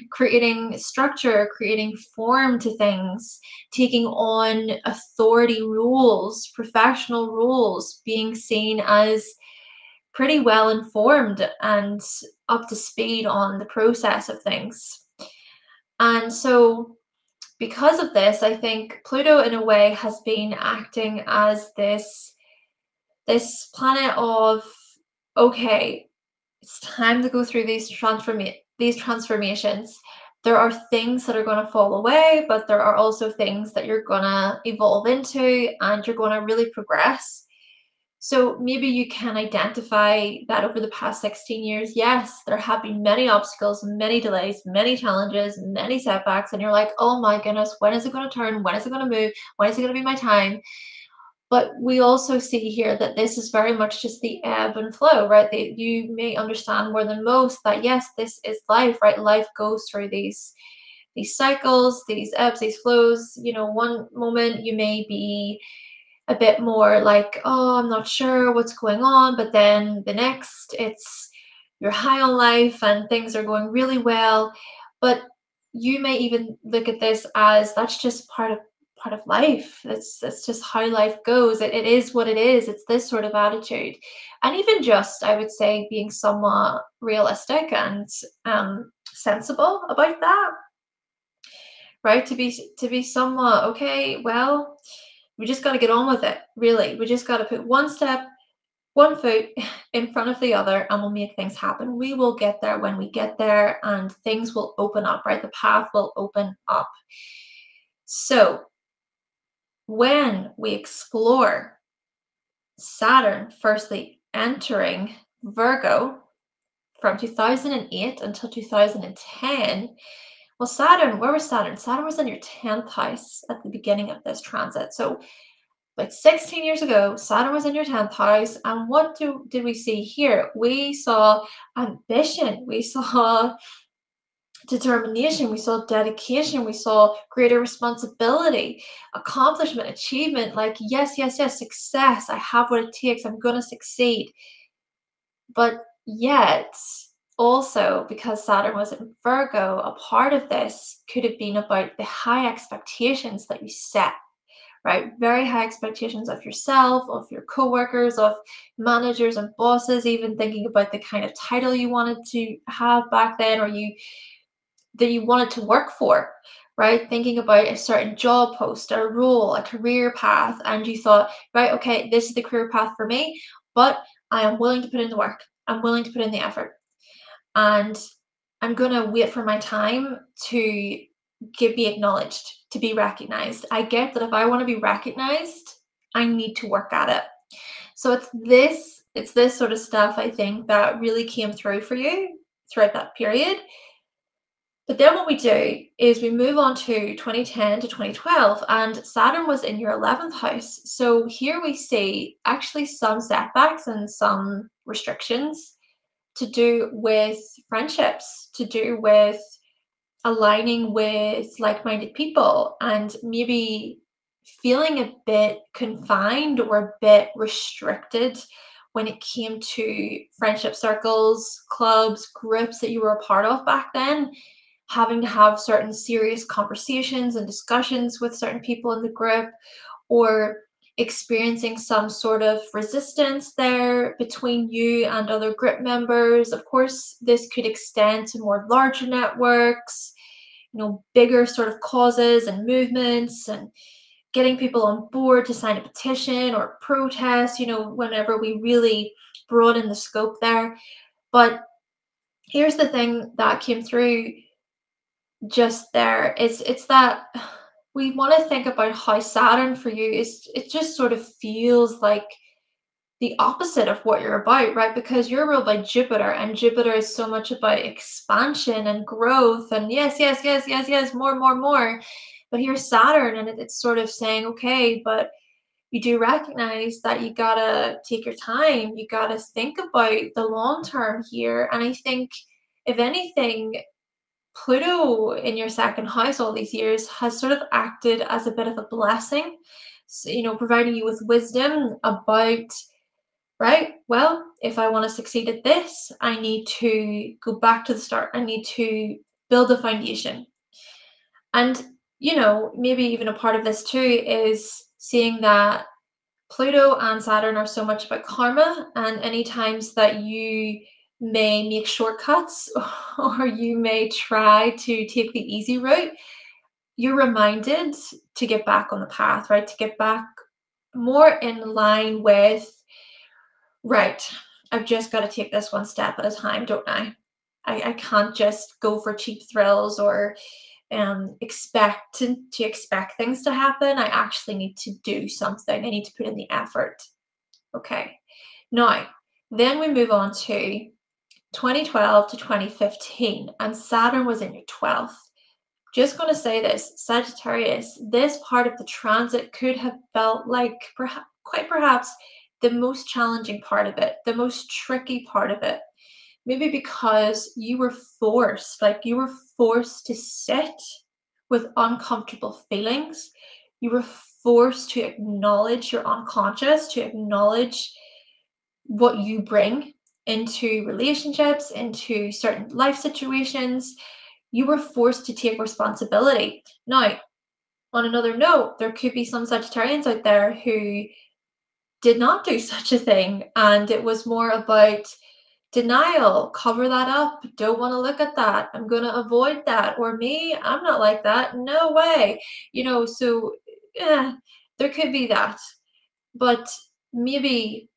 A: creating structure, creating form to things, taking on authority roles, professional roles, being seen as pretty well informed and up to speed on the process of things. And so because of this, I think Pluto in a way has been acting as this planet of, okay, it's time to go through these transformations. There are things that are going to fall away, but there are also things that you're going to evolve into and you're going to really progress. So maybe you can identify that over the past 16 years, yes, there have been many obstacles, many delays, many challenges, many setbacks, and you're like, oh my goodness, when is it going to turn? When is it going to move? When is it going to be my time? But we also see here that this is very much just the ebb and flow, right? That you may understand more than most that, yes, this is life, right? Life goes through these cycles, these ebbs, these flows. One moment you may be a bit more like, oh, I'm not sure what's going on. But then the next, you're high on life and things are going really well. But you may even look at this as that's just part of life. That's just how life goes. It is what it is. It's this sort of attitude. And even just, I would say, being somewhat realistic and sensible about that, right? To be somewhat, okay, well, we just got to get on with it, really. We just got to put one foot in front of the other, and we'll make things happen. We will get there when we get there, and things will open up, right? The path will open up. So when we explore Saturn firstly entering Virgo from 2008 until 2010, well, Saturn, where was Saturn? Saturn was in your 10th house at the beginning of this transit. So like 16 years ago, Saturn was in your 10th house. And what did we see here? We saw ambition. We saw determination. We saw dedication. We saw greater responsibility, accomplishment, achievement. Like, yes, success. I have what it takes. I'm going to succeed. But yet, also, because Saturn was in Virgo, a part of this could have been about the high expectations that you set, right? Very high expectations of yourself, of your coworkers, of managers and bosses, even thinking about the kind of title you wanted to have back then, or that you wanted to work for, right? Thinking about a certain job post, a role, a career path, and you thought, right, okay, this is the career path for me, but I am willing to put in the work. I'm willing to put in the effort. And I'm going to wait for my time to be acknowledged, to be recognized. I get that if I want to be recognized, I need to work at it. So it's this sort of stuff, I think, that really came through for you throughout that period. But then what we do is we move on to 2010 to 2012, and Saturn was in your 11th house. So here we see actually some setbacks and some restrictions to do with friendships, to do with aligning with like-minded people, and maybe feeling a bit confined or a bit restricted when it came to friendship circles, clubs, groups that you were a part of back then, having to have certain serious conversations and discussions with certain people in the group, or experiencing some sort of resistance there between you and other group members. Of course, this could extend to more larger networks, bigger sort of causes and movements, and getting people on board to sign a petition or protest, whenever we really broaden the scope there. But here's the thing that came through just there. It's that we want to think about how Saturn for you is, it just sort of feels like the opposite of what you're about, right? Because you're ruled by Jupiter, and Jupiter is so much about expansion and growth and yes, more. But here's Saturn, and it's sort of saying, okay, but you do recognize that you gotta take your time, you gotta think about the long term here. And I think, if anything, Pluto in your second house all these years has sort of acted as a bit of a blessing, so, providing you with wisdom about, right, well, if I want to succeed at this, I need to go back to the start. I need to build a foundation. And, maybe even a part of this too is seeing that Pluto and Saturn are so much about karma, and any times that you may make shortcuts or you may try to take the easy route, you're reminded to get back on the path, right? To get back more in line with, right, I've just got to take this one step at a time, don't I? I can't just go for cheap thrills or expect things to happen. I actually need to do something. I need to put in the effort. Okay. Now, then we move on to 2012 to 2015, and Saturn was in your 12th. Just going to say this, Sagittarius, this part of the transit could have felt like quite perhaps the most challenging part of it, the most tricky part of it. Maybe because you were forced to sit with uncomfortable feelings. You were forced to acknowledge your unconscious, to acknowledge what you bring into relationships, into certain life situations. You were forced to take responsibility. Now, on another note, there could be some Sagittarians out there who did not do such a thing, and it was more about denial, cover that up, don't want to look at that, I'm going to avoid that, or me, I'm not like that, no way. So there could be that. But maybe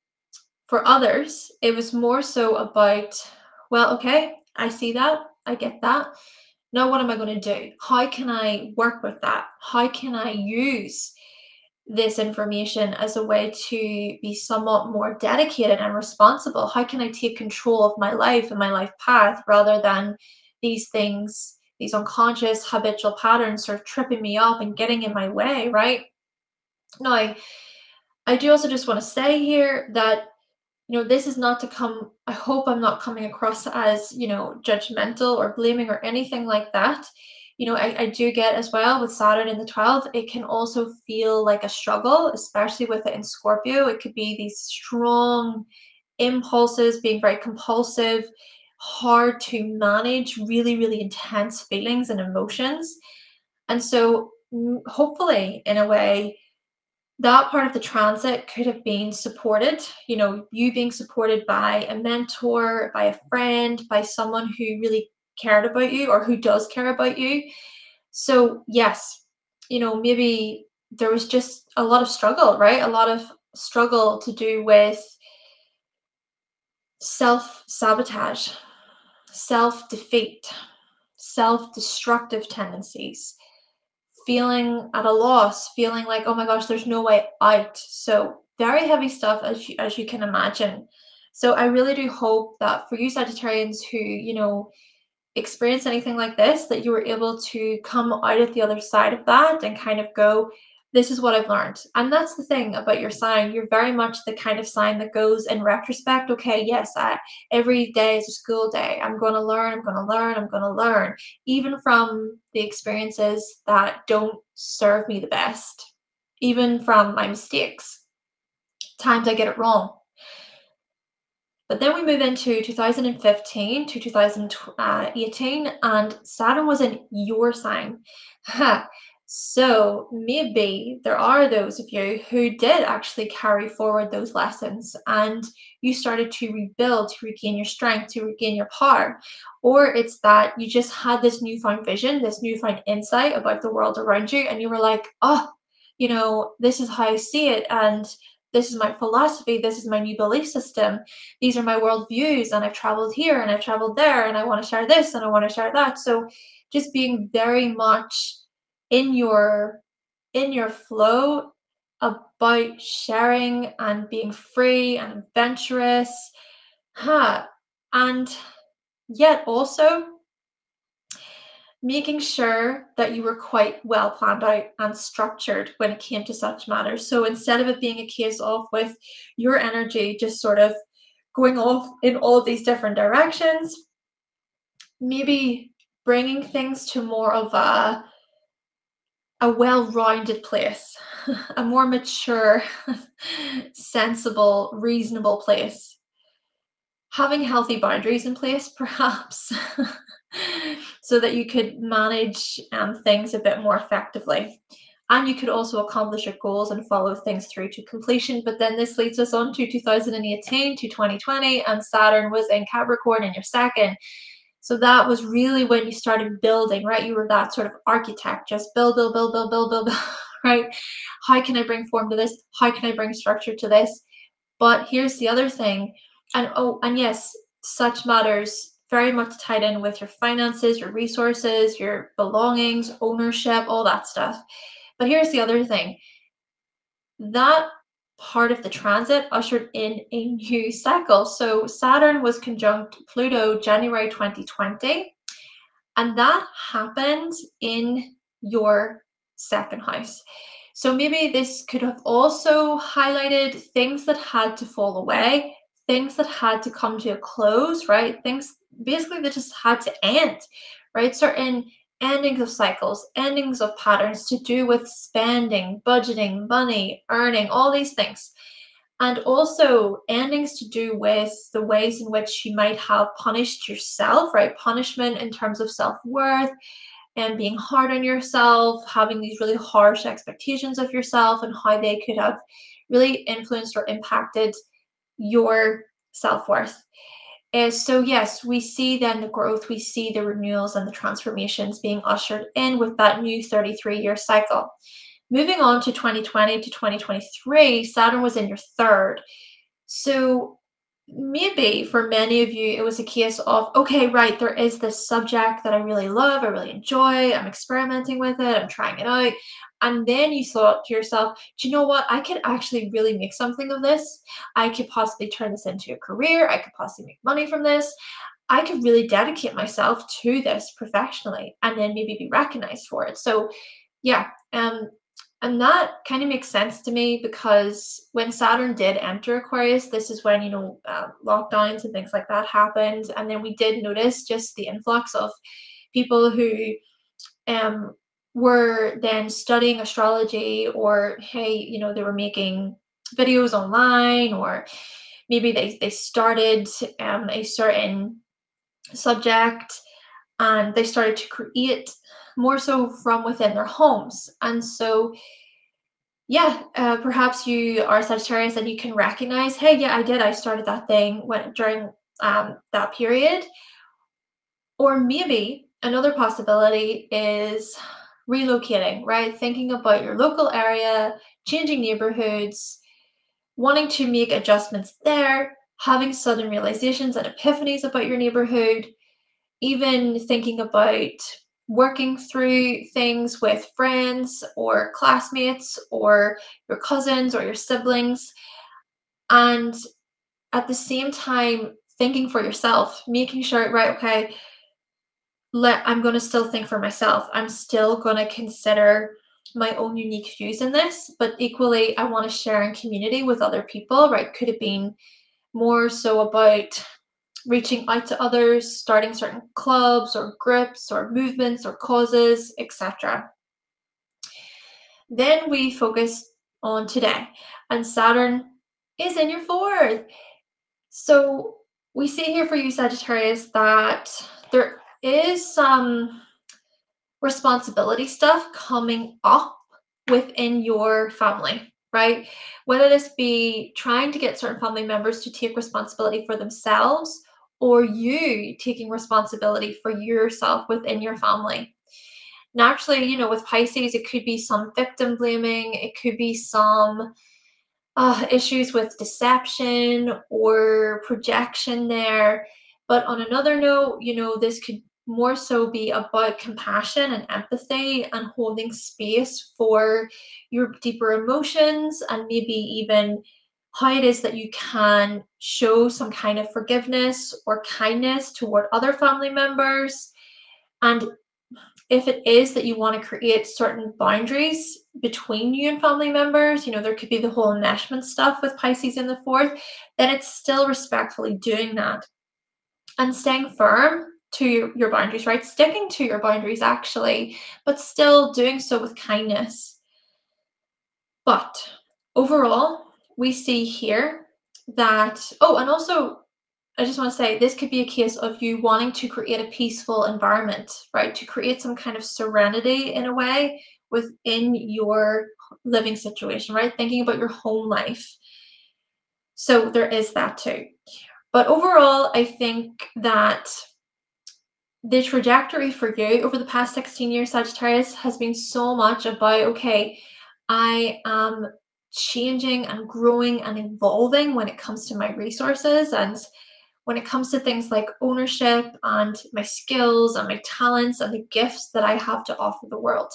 A: for others, it was more so about, well, okay, I see that, I get that. Now what am I going to do? How can I work with that? How can I use this information as a way to be somewhat more dedicated and responsible? How can I take control of my life and my life path, rather than these things, these unconscious habitual patterns sort of tripping me up and getting in my way, right? Now, I do also just want to say here that, this is not to come, I hope I'm not coming across as, judgmental or blaming or anything like that. I do get as well with Saturn in the 12th, it can also feel like a struggle, especially with it in Scorpio. It could be these strong impulses, being very compulsive, hard to manage really, really intense feelings and emotions. And so, hopefully, in a way, that part of the transit could have been supported, you being supported by a mentor, by a friend, by someone who really cared about you or who does care about you. So, yes, maybe there was just a lot of struggle, right? A lot of struggle to do with self sabotage, self defeat, self destructive tendencies, feeling at a loss, feeling like, oh my gosh, there's no way out. So very heavy stuff, as you can imagine. So I really do hope that for you Sagittarians who, experience anything like this, that you were able to come out at the other side of that and kind of go, this is what I've learned. And that's the thing about your sign. You're very much the kind of sign that goes in retrospect, okay, yes, every day is a school day. I'm going to learn, I'm going to learn, I'm going to learn, even from the experiences that don't serve me the best, even from my mistakes, times I get it wrong. But then we move into 2015 to 2018, and Saturn was in your sign. So maybe there are those of you who did actually carry forward those lessons and you started to rebuild, to regain your strength, to regain your power. Or it's that you just had this newfound vision, this newfound insight about the world around you, and you were like, oh, this is how I see it. And this is my philosophy. This is my new belief system. These are my worldviews. And I've traveled here and I've traveled there. And I want to share this and I want to share that. So just being very much in your flow about sharing and being free and adventurous. And yet also making sure that you were quite well planned out and structured when it came to such matters. So instead of it being a case of with your energy just sort of going off in all of these different directions, maybe bringing things to more of a well-rounded place, a more mature, sensible, reasonable place. Having healthy boundaries in place, perhaps, so that you could manage things a bit more effectively. And you could also accomplish your goals and follow things through to completion. But then this leads us on to 2018 to 2020, and Saturn was in Capricorn in your second. So that was really when you started building, right? You were that sort of architect, just build, build, build, build, build, build, right? How can I bring form to this? How can I bring structure to this? But here's the other thing. And yes, such matters very much tied in with your finances, your resources, your belongings, ownership, all that stuff. But here's the other thing. That part of the transit ushered in a new cycle. So Saturn was conjunct Pluto January 2020, and that happened in your second house. So maybe this could have also highlighted things that had to fall away, things that had to come to a close, right? Things basically that just had to end, right? Certain endings of cycles, endings of patterns to do with spending, budgeting, money, earning, all these things. And also endings to do with the ways in which you might have punished yourself, right? Punishment in terms of self-worth and being hard on yourself, having these really harsh expectations of yourself and how they could have really influenced or impacted your self-worth. So yes, we see then the growth, we see the renewals and the transformations being ushered in with that new 33-year cycle. Moving on to 2020 to 2023, Saturn was in your third. So maybe for many of you, it was a case of, okay, right, there is this subject that I really love, I really enjoy, I'm experimenting with it, I'm trying it out. And then you thought to yourself, do you know what? I could actually really make something of this. I could possibly turn this into a career. I could possibly make money from this. I could really dedicate myself to this professionally and then maybe be recognized for it. So yeah, and that kind of makes sense to me because when Saturn did enter Aquarius, this is when, lockdowns and things like that happened. And then we did notice just the influx of people who were then studying astrology, or, hey, they were making videos online, or maybe they started a certain subject, and they started to create more so from within their homes. And so, yeah, perhaps you are Sagittarius and you can recognize, hey, yeah, I started that thing during that period. Or maybe another possibility is relocating, right? Thinking about your local area, changing neighborhoods, wanting to make adjustments there, having sudden realizations and epiphanies about your neighborhood, even thinking about working through things with friends or classmates or your cousins or your siblings. And at the same time, thinking for yourself, making sure, right, okay, I'm going to still think for myself. I'm still going to consider my own unique views in this, but equally, I want to share in community with other people, right? Could have been more so about reaching out to others, starting certain clubs or groups or movements or causes, etc. Then we focus on today, and Saturn is in your fourth. So we see here for you, Sagittarius, that there is some responsibility stuff coming up within your family, right? Whether this be trying to get certain family members to take responsibility for themselves, or you taking responsibility for yourself within your family. Naturally, you know, with Pisces, it could be some victim blaming, it could be some issues with deception or projection there. But on another note, you know, this could more so be about compassion and empathy and holding space for your deeper emotions, and maybe even how it is that you can show some kind of forgiveness or kindness toward other family members. And if it is that you want to create certain boundaries between you and family members, you know, there could be the whole enmeshment stuff with Pisces in the fourth, then it's still respectfully doing that and staying firm to your boundaries, right? Sticking to your boundaries actually, but still doing so with kindness. But overall, we see here that, oh, and also I just want to say this could be a case of you wanting to create a peaceful environment, right? To create some kind of serenity in a way within your living situation, right? Thinking about your home life. So there is that too. But overall, I think that the trajectory for you over the past 16 years, Sagittarius, has been so much about, okay, I am changing and growing and evolving when it comes to my resources, and when it comes to things like ownership and my skills and my talents and the gifts that I have to offer the world.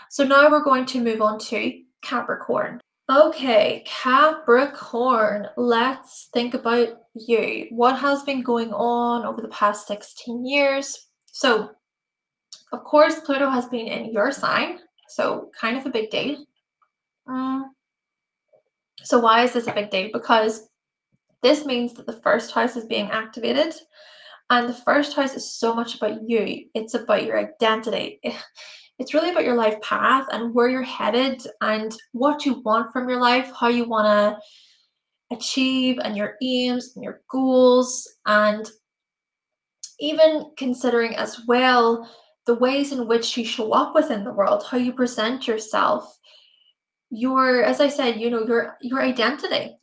A: So now we're going to move on to Capricorn. Okay, Capricorn, let's think about you. What has been going on over the past 16 years? So, of course, Pluto has been in your sign, so kind of a big deal. So why is this a big deal? Because this means that the first house is being activated, and the first house is so much about you. It's about your identity. It's really about your life path and where you're headed and what you want from your life, how you want to achieve, and your aims and your goals, and even considering as well the ways in which you show up within the world, how you present yourself, your, as I said, you know, your identity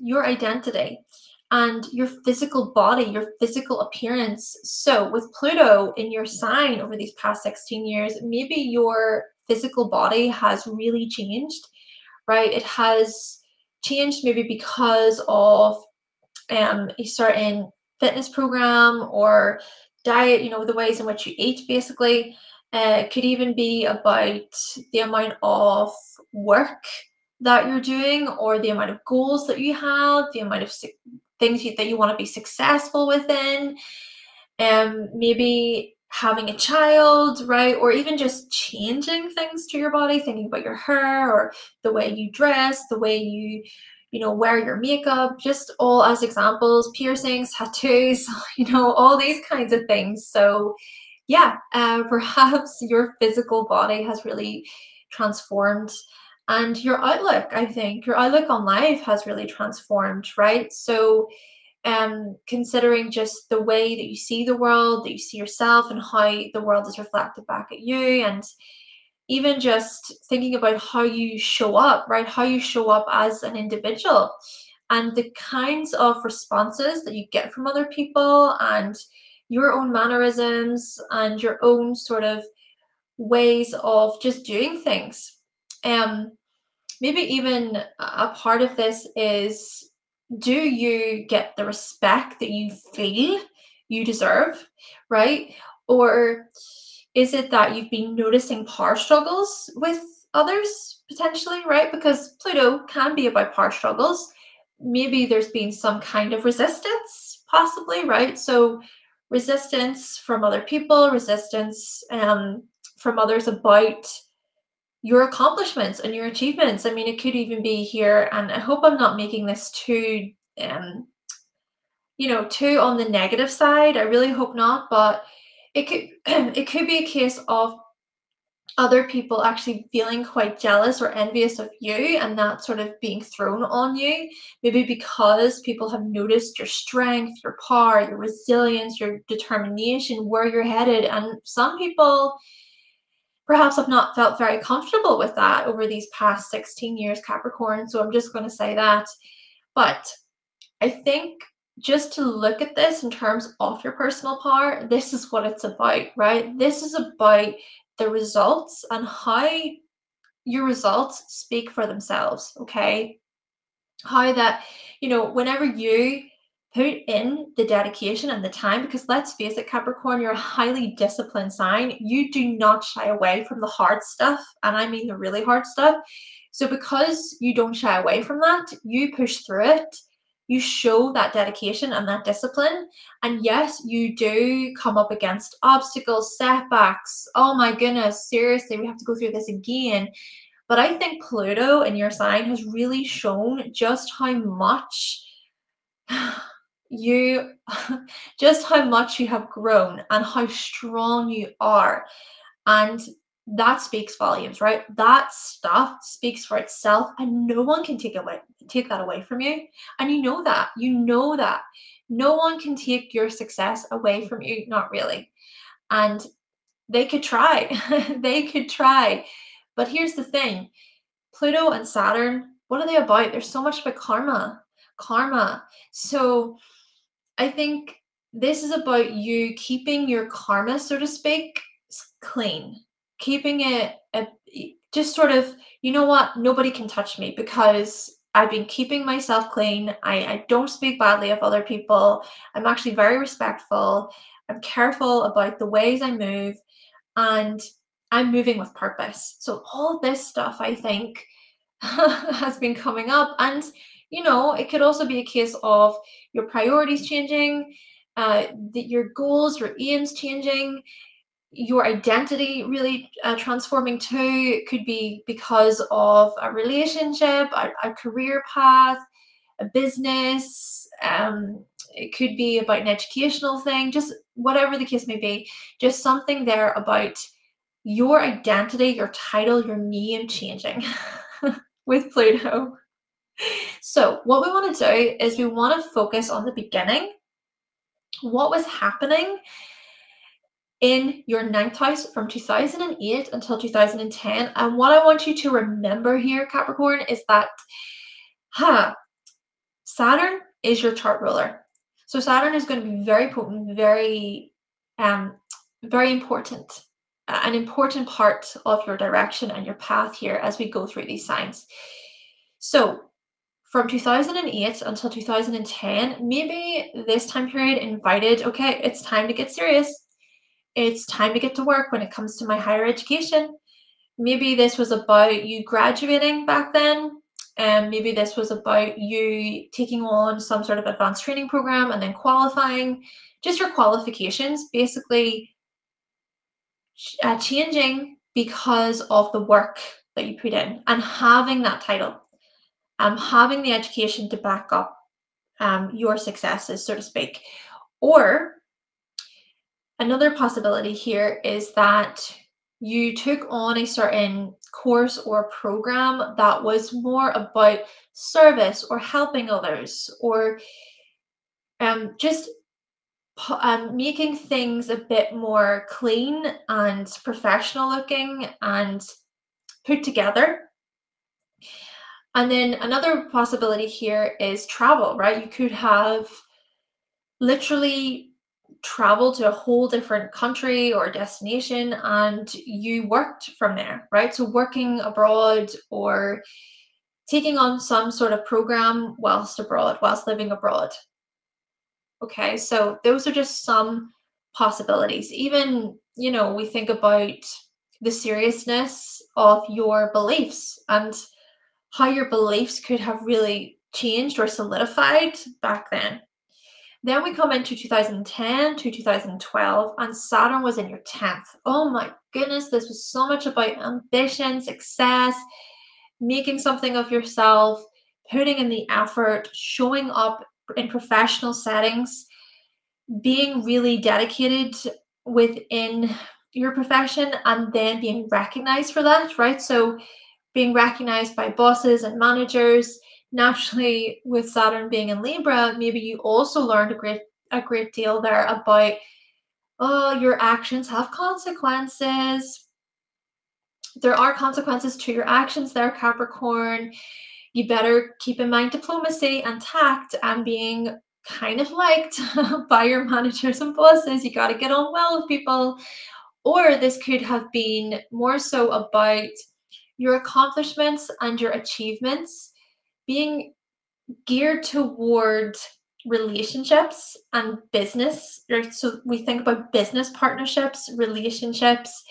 A: and your physical body, your physical appearance. So with Pluto in your sign over these past 16 years, maybe your physical body has really changed, right? It has changed maybe because of a certain fitness program or diet, you know, the ways in which you eat basically. It could even be about the amount of work that you're doing, or the amount of goals that you have, the amount of things that you want to be successful within, maybe having a child, right? Or even just changing things to your body, thinking about your hair or the way you dress, the way you know, wear your makeup, just all as examples, piercings, tattoos, you know, all these kinds of things. So yeah, perhaps your physical body has really transformed, and your outlook, I think, your outlook on life has really transformed, right? So considering just the way that you see the world, that you see yourself, and how the world is reflected back at you, and even just thinking about how you show up, right? How you show up as an individual, and the kinds of responses that you get from other people, and your own mannerisms, and your own sort of ways of just doing things. Maybe even a part of this is, do you get the respect that you feel you deserve, right? Or is it that you've been noticing power struggles with others potentially, right? Because Pluto can be about power struggles. Maybe there's been some kind of resistance, possibly, right? So resistance from other people, resistance from others about your accomplishments and your achievements. I mean, it could even be here, and I hope I'm not making this too, too on the negative side. I really hope not, but it could it could be a case of other people actually feeling quite jealous or envious of you, and that sort of being thrown on you, maybe because people have noticed your strength, your power, your resilience, your determination, where you're headed. And some people perhaps have not felt very comfortable with that over these past 16 years, Capricorn. So I'm just going to say that. But I think just to look at this in terms of your personal power, this is what it's about, right? This is about the results and how your results speak for themselves, okay? How that, whenever you put in the dedication and the time, because let's face it, Capricorn, you're a highly disciplined sign. You do not shy away from the hard stuff, and I mean the really hard stuff. So because you don't shy away from that, you push through it. You show that dedication and that discipline. And yes, you do come up against obstacles, setbacks. Oh my goodness, seriously, we have to go through this again. But I think Pluto in your sign has really shown just how much you have grown and how strong you are. And that speaks volumes, right? That stuff speaks for itself, and no one can take that away from you. And you know that. No one can take your success away from you, not really. And they could try. They could try. But here's the thing. Pluto and Saturn, what are they about? There's so much about karma. So I think this is about you keeping your karma, so to speak, clean, keeping it just sort of, you know what, nobody can touch me because I've been keeping myself clean. I don't speak badly of other people. I'm actually very respectful. I'm careful about the ways I move, and I'm moving with purpose. So all this stuff, I think, has been coming up. And it could also be a case of your priorities changing, your goals, your aims changing, your identity really transforming too. It could be because of a relationship, a career path, a business. It could be about an educational thing, just whatever the case may be, just something there about your identity, your title, your name changing with Pluto. So what we want to do is we want to focus on the beginning. What was happening in your ninth house from 2008 until 2010. And what I want you to remember here, Capricorn, is that Saturn is your chart ruler. So Saturn is going to be very potent, very important, an important part of your direction and your path here as we go through these signs. So from 2008 until 2010, maybe this time period invited, okay, it's time to get serious. It's time to get to work when it comes to my higher education. Maybe this was about you graduating back then. And maybe this was about you taking on some sort of advanced training program and then qualifying. Just your qualifications basically changing because of the work that you put in and having that title. Having the education to back up your successes, so to speak. Or another possibility here is that you took on a certain course or program that was more about service or helping others, or Just making things a bit more clean and professional looking and put together. And then another possibility here is travel, right? You could have literally travel to a whole different country or destination and you worked from there, right? So working abroad or taking on some sort of program whilst abroad, whilst living abroad. Okay, so those are just some possibilities. Even, we think about the seriousness of your beliefs and how your beliefs could have really changed or solidified back then. Then we come into 2010 to 2012, and Saturn was in your 10th. Oh my goodness, this was so much about ambition, success, making something of yourself, putting in the effort, showing up in professional settings, being really dedicated within your profession, and then being recognized for that, right? So being recognized by bosses and managers. Naturally, with Saturn being in Libra, maybe you also learned a great deal there about, oh, your actions have consequences. There are consequences to your actions there, Capricorn. You better keep in mind diplomacy and tact and being kind of liked by your managers and bosses. You got to get on well with people. Or this could have been more so about your accomplishments and your achievements being geared toward relationships and business. So we think about business partnerships, relationships,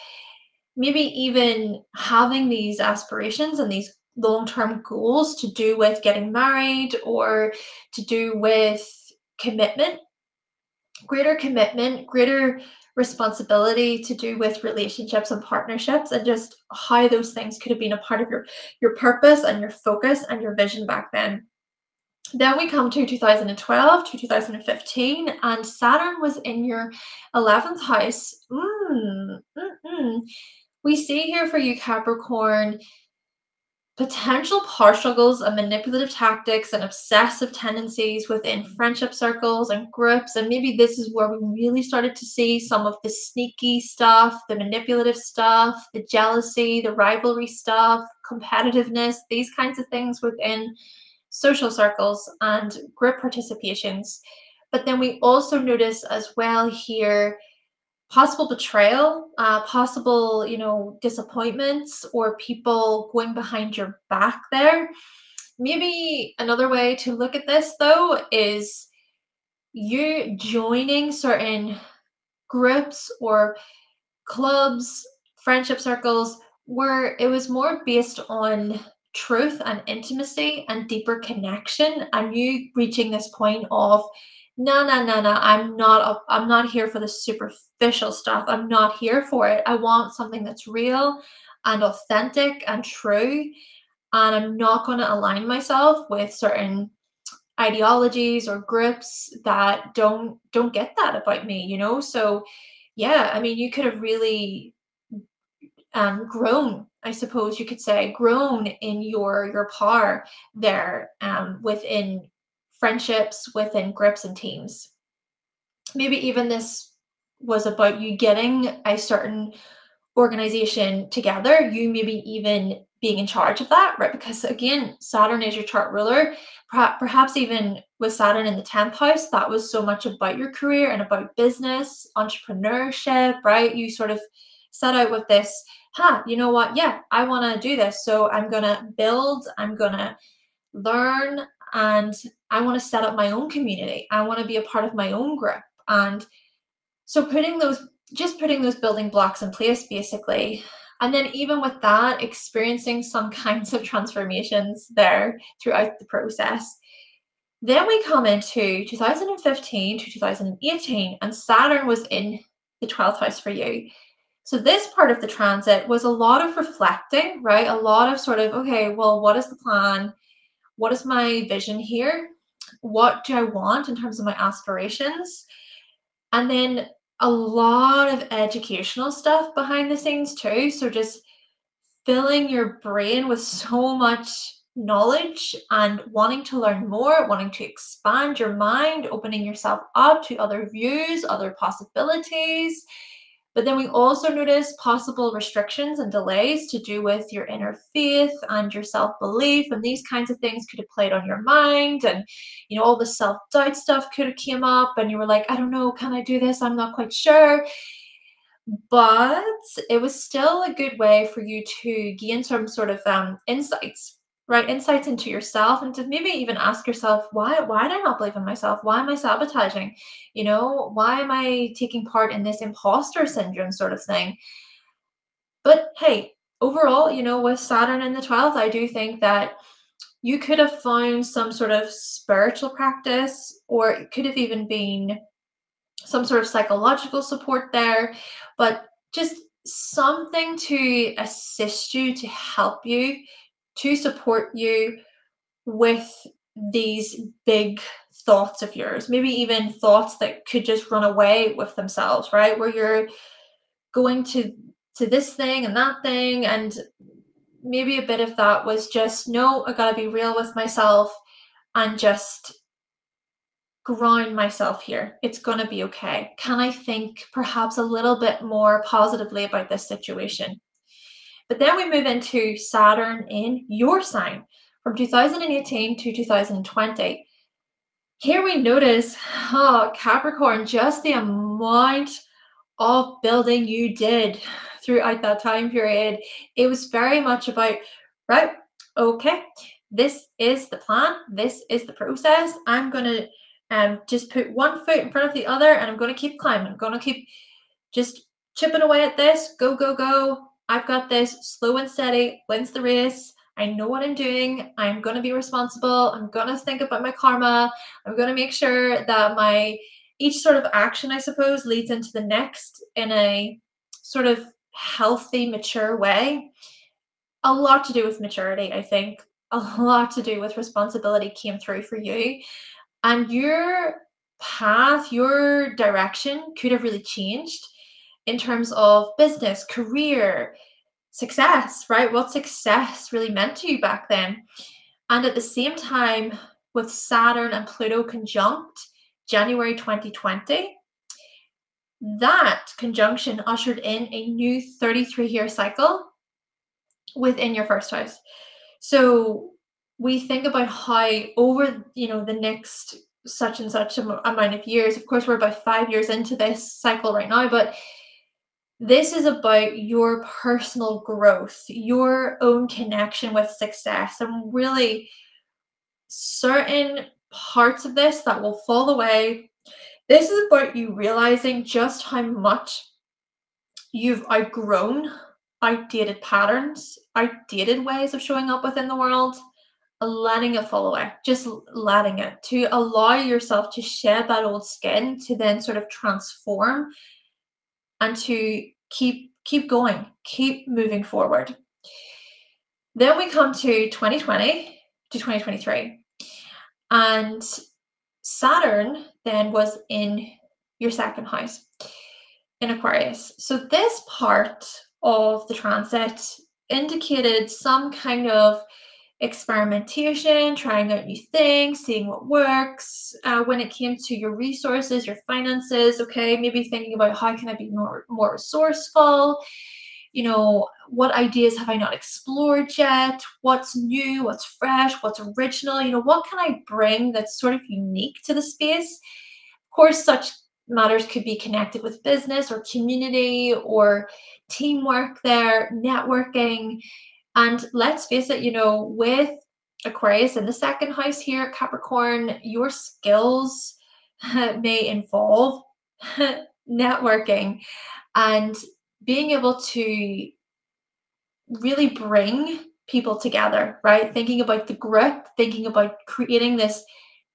A: maybe even having these aspirations and these long-term goals to do with getting married or to do with commitment, greater responsibility to do with relationships and partnerships, and just how those things could have been a part of your purpose and your focus and your vision back then. Then we come to 2012 to 2015, and Saturn was in your 11th house. We see here for you, Capricorn, potential power struggles and manipulative tactics and obsessive tendencies within friendship circles and groups. And maybe this is where we really started to see some of the sneaky stuff, the manipulative stuff, the jealousy, the rivalry stuff, competitiveness, these kinds of things within social circles and group participations. But then we also notice as well here possible betrayal, possible, disappointments, or people going behind your back there. Maybe another way to look at this, though, is you joining certain groups or clubs, friendship circles, where it was more based on truth and intimacy and deeper connection, and you reaching this point of no, I'm not here for the superficial stuff. I'm not here for it. I want something that's real and authentic and true, and I'm not going to align myself with certain ideologies or groups that don't get that about me, So yeah, I mean, you could have really grown, I suppose you could say, grown in your power there, within friendships, within groups and teams. Maybe even this was about you getting a certain organization together, you maybe even being in charge of that, right? Because again, Saturn is your chart ruler. Perhaps even with Saturn in the 10th house, that was so much about your career and about business, entrepreneurship, right? You sort of set out with this, you know what? Yeah, I want to do this. So I'm going to build, I'm going to learn, and I want to set up my own community. I want to be a part of my own group. And so putting those building blocks in place, basically. And then even with that, experiencing some kinds of transformations there throughout the process. Then we come into 2015 to 2018, and Saturn was in the 12th house for you. So this part of the transit was a lot of reflecting, right? A lot of sort of, okay, well, what is the plan? What is my vision here? What do I want in terms of my aspirations? And then a lot of educational stuff behind the scenes too. So just filling your brain with so much knowledge and wanting to learn more, wanting to expand your mind, opening yourself up to other views, other possibilities. But then we also notice possible restrictions and delays to do with your inner faith and your self-belief, and these kinds of things could have played on your mind, and all the self-doubt stuff could have came up, and you were like, I don't know, can I do this? I'm not quite sure. But it was still a good way for you to gain some sort of insights, right? Insights into yourself, and to maybe even ask yourself, why did I not believe in myself? Why am I sabotaging? Why am I taking part in this imposter syndrome sort of thing? But hey, overall, with Saturn in the 12th, I do think that you could have found some sort of spiritual practice, or it could have even been some sort of psychological support there, but just something to assist you, to help you, to support you with these big thoughts of yours, maybe even thoughts that could just run away with themselves, right? Where you're going to this thing and that thing, and maybe a bit of that was just, no, I gotta be real with myself and just ground myself here. It's going to be okay. Can I think perhaps a little bit more positively about this situation? But then we move into Saturn in your sign from 2018 to 2020. Here we notice, Capricorn, just the amount of building you did throughout that time period. It was very much about, right, okay, this is the plan, this is the process. I'm going to just put one foot in front of the other, and I'm going to keep climbing. I'm going to keep just chipping away at this. Go, go, go. I've got this. Slow and steady wins the race. I know what I'm doing. I'm going to be responsible. I'm going to think about my karma. I'm going to make sure that each sort of action, I suppose, leads into the next in a sort of healthy, mature way. A lot to do with maturity, I think. A lot to do with responsibility came through for you. And your path, your direction could have really changed in terms of business, career, success, right? What success really meant to you back then. And at the same time, with Saturn and Pluto conjunct January 2020, that conjunction ushered in a new 33-year cycle within your first house. So we think about how over, the next such and such amount of years, of course, we're about 5 years into this cycle right now, but this is about your personal growth, your own connection with success, and really certain parts of this that will fall away. This is about you realizing just how much you've outgrown outdated patterns, outdated ways of showing up within the world, letting it fall away, just letting it, to allow yourself to shed that old skin, to then sort of transform and to keep going, keep moving forward. Then we come to 2020 to 2023, and Saturn then was in your second house in Aquarius. So this part of the transit indicated some kind of experimentation, trying out new things, seeing what works. When it came to your resources, your finances, okay, maybe thinking about how can I be more resourceful? What ideas have I not explored yet? What's new? What's fresh? What's original? What can I bring that's sort of unique to the space? Of course, such matters could be connected with business or community or teamwork there, networking. And let's face it, with Aquarius in the second house here, Capricorn, your skills may involve networking and being able to really bring people together, right? Thinking about the group, thinking about creating this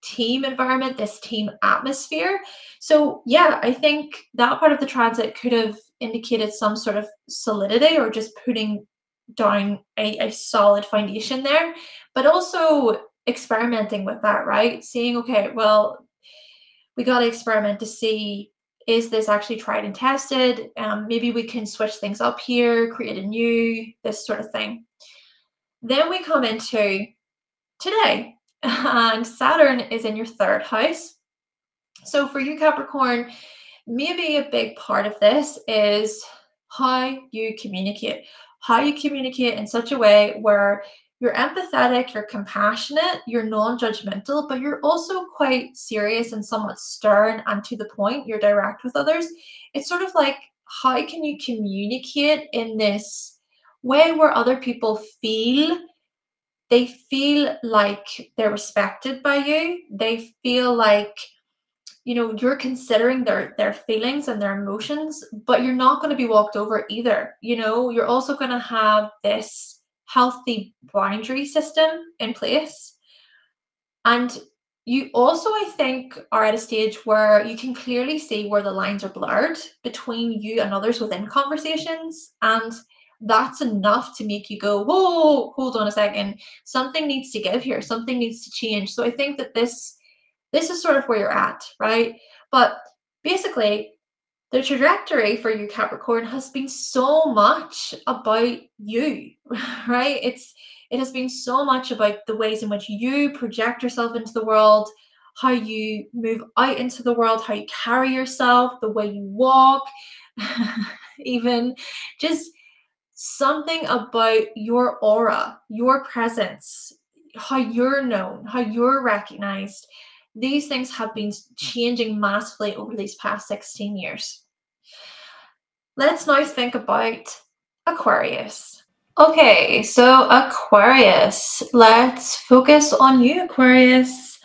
A: team environment, this team atmosphere. So yeah, I think that part of the transit could have indicated some sort of solidity, or just putting down a solid foundation there, but also experimenting with that, right? Seeing, okay, well, we got to experiment to see, is this actually tried and tested? Maybe we can switch things up here, create a new, this sort of thing. Then we come into today. And Saturn is in your third house. So for you, Capricorn, maybe a big part of this is how you communicate. How you communicate in such a way where you're empathetic, you're compassionate, you're non-judgmental, but you're also quite serious and somewhat stern and to the point. You're direct with others. It's sort of like, how can you communicate in this way where other people feel they feel like they're respected by you. They feel like, you're considering their feelings and their emotions, but you're not going to be walked over either. You're also going to have this healthy boundary system in place. And you also, I think, are at a stage where you can clearly see where the lines are blurred between you and others within conversations. And that's enough to make you go, whoa, hold on a second. Something needs to give here. Something needs to change. So I think that this is sort of where you're at, right? But basically, the trajectory for you, Capricorn, has been so much about you, right? It has been so much about the ways in which you project yourself into the world, how you move out into the world, how you carry yourself, the way you walk, even just something about your aura, your presence, how you're known, how you're recognized. These things have been changing massively over these past 16 years. Let's now think about Aquarius. Okay, so Aquarius, let's focus on you, Aquarius.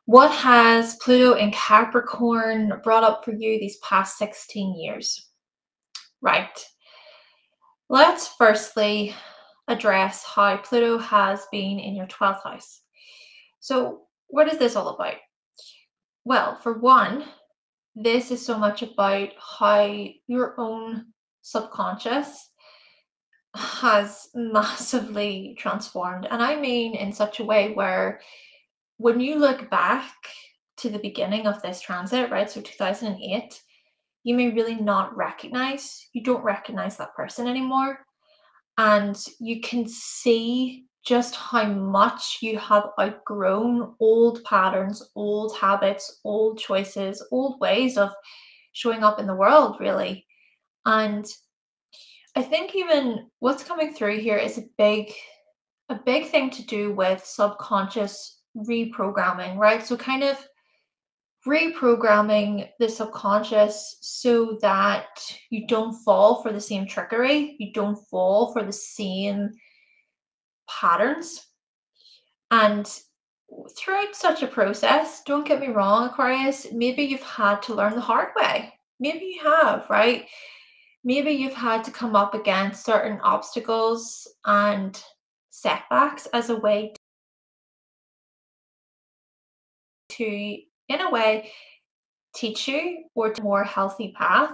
A: What has Pluto in Capricorn brought up for you these past 16 years? Right. Let's firstly address how Pluto has been in your 12th house. So, what is this all about? Well, for one, this is so much about how your own subconscious has massively transformed. And I mean in such a way where when you look back to the beginning of this transit, right, so 2008, you may really not you don't recognize that person anymore. And you can see just how much you have outgrown old patterns, old habits, old choices, old ways of showing up in the world, really. And I think even what's coming through here is a big thing to do with subconscious reprogramming, right? So kind of reprogramming the subconscious so that you don't fall for the same trickery, you don't fall for the same patterns. And throughout such a process, don't get me wrong, Aquarius, maybe you've had to learn the hard way. Maybe you have, right? Maybe you've had to come up against certain obstacles and setbacks as a way to, in a way, teach you or to a more healthy path.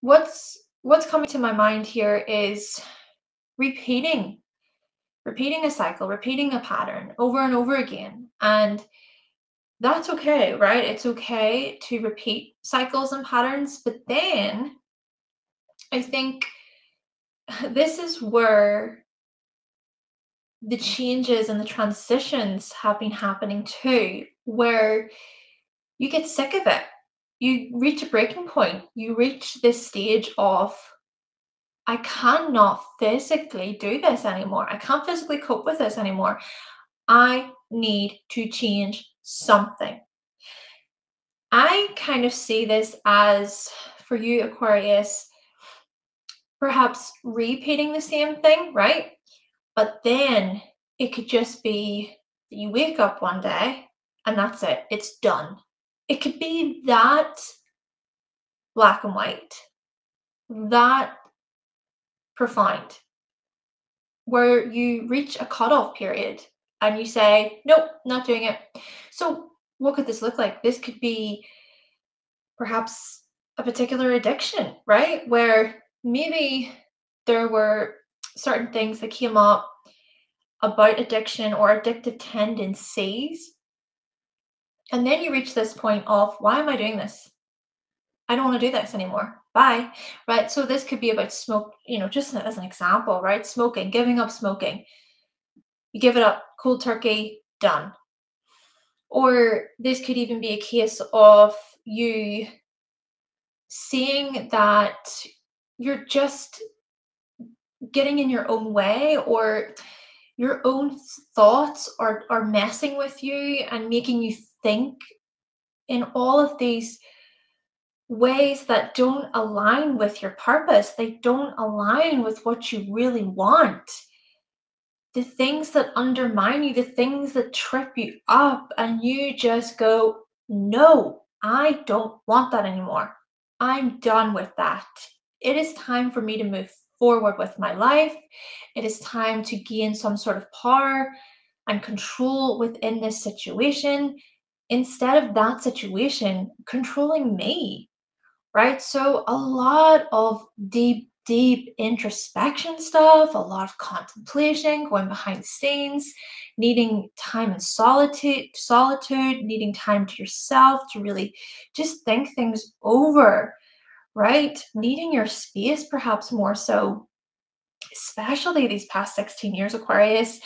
A: What's coming to my mind here is repeating a cycle, repeating a pattern over and over again. And that's okay, right? It's okay to repeat cycles and patterns, but then I think this is where the changes and the transitions have been happening too, where you get sick of it. You reach a breaking point. You reach this stage of, I cannot physically do this anymore. I can't physically cope with this anymore. I need to change something. I kind of see this as, for you, Aquarius, perhaps repeating the same thing, right? But then it could just be that you wake up one day and that's it. It's done. It could be that black and white, that profound, where you reach a cutoff period and you say, nope, not doing it. So what could this look like? This could be perhaps a particular addiction, right? Where maybe there were certain things that came up about addiction or addictive tendencies. And then you reach this point of, why am I doing this? I don't want to do this anymore. Bye. Right. So this could be about smoke, just as an example, right? Smoking, giving up smoking. You give it up, cold turkey, done. Or this could even be a case of you seeing that you're just getting in your own way, or your own thoughts are messing with you and making you think in all of these ways that don't align with your purpose. They don't align with what you really want. The things that undermine you, the things that trip you up, and you just go, no, I don't want that anymore. I'm done with that. It is time for me to move forward with my life. It is time to gain some sort of power and control within this situation instead of that situation controlling me, right? So, a lot of deep introspection stuff, a lot of contemplation, going behind the scenes, needing time in solitude, needing time to yourself to really just think things over, right? Needing your space, perhaps more so, especially these past 16 years, Aquarius.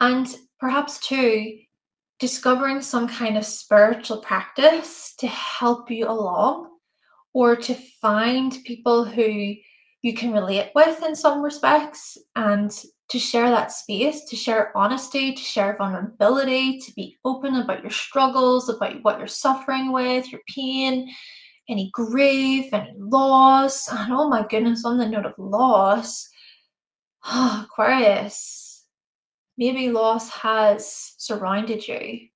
A: And perhaps too, discovering some kind of spiritual practice to help you along, or to find people who you can relate with in some respects, and to share that space, to share honesty, to share vulnerability, to be open about your struggles, about what you're suffering with, your pain, any grief, any loss. And oh my goodness, on the note of loss, Aquarius, maybe loss has surrounded you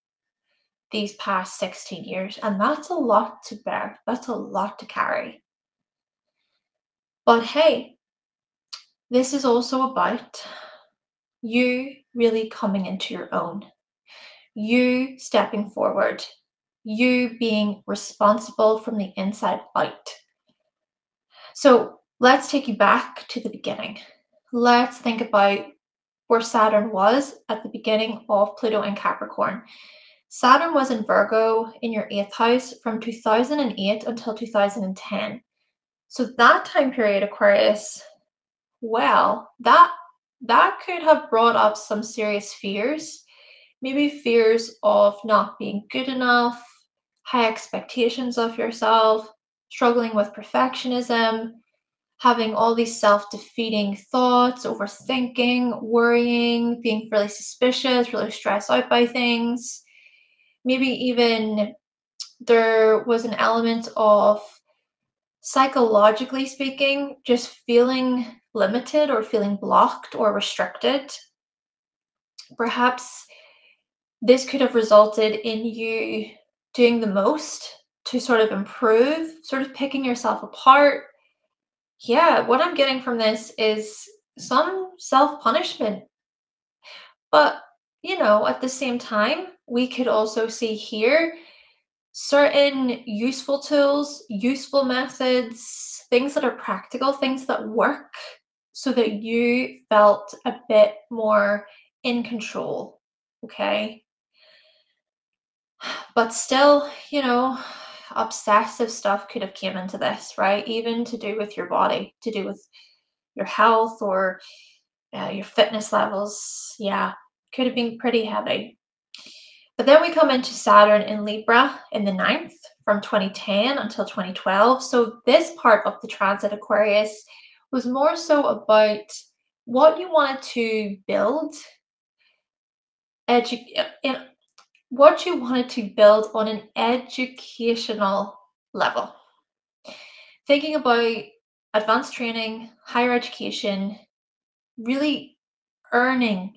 A: these past 16 years, and that's a lot to bear. That's a lot to carry. But hey, this is also about you really coming into your own, you stepping forward, you being responsible from the inside out. So let's take you back to the beginning. Let's think about where Saturn was at the beginning of Pluto and Capricorn. Saturn was in Virgo in your 8th house from 2008 until 2010. So that time period, Aquarius, well, that could have brought up some serious fears. Maybe fears of not being good enough, high expectations of yourself, struggling with perfectionism, having all these self-defeating thoughts, overthinking, worrying, being really suspicious, really stressed out by things. Maybe even there was an element of, psychologically speaking, just feeling limited or feeling blocked or restricted. Perhaps this could have resulted in you doing the most to sort of improve, sort of picking yourself apart. Yeah, what I'm getting from this is some self-punishment. But, at the same time, we could also see here certain useful tools, useful methods, things that are practical, things that work, so that you felt a bit more in control. Okay. But still, obsessive stuff could have came into this, right? Even to do with your body, to do with your health, or your fitness levels. Yeah, could have been pretty heavy. But then we come into Saturn in Libra in the 9th from 2010 until 2012. So this part of the transit, Aquarius, was more so about what you wanted to build, what you wanted to build on an educational level. Thinking about advanced training, higher education, really earning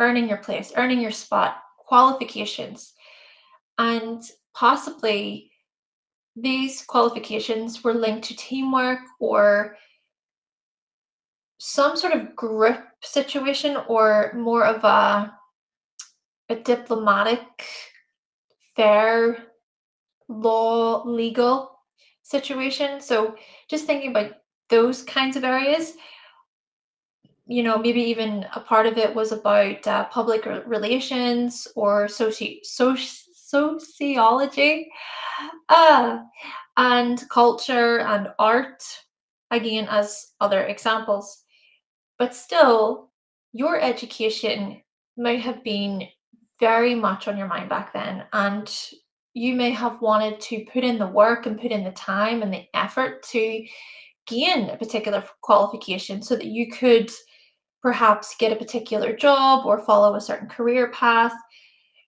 A: your place, earning your spot, qualifications. And possibly these qualifications were linked to teamwork or some sort of group situation, or more of a diplomatic, fair, legal situation. So just thinking about those kinds of areas, maybe even a part of it was about public relations or sociology, and culture and art, again, as other examples. But still, your education might have been very much on your mind back then, and you may have wanted to put in the work and put in the time and the effort to gain a particular qualification so that you could perhaps get a particular job or follow a certain career path.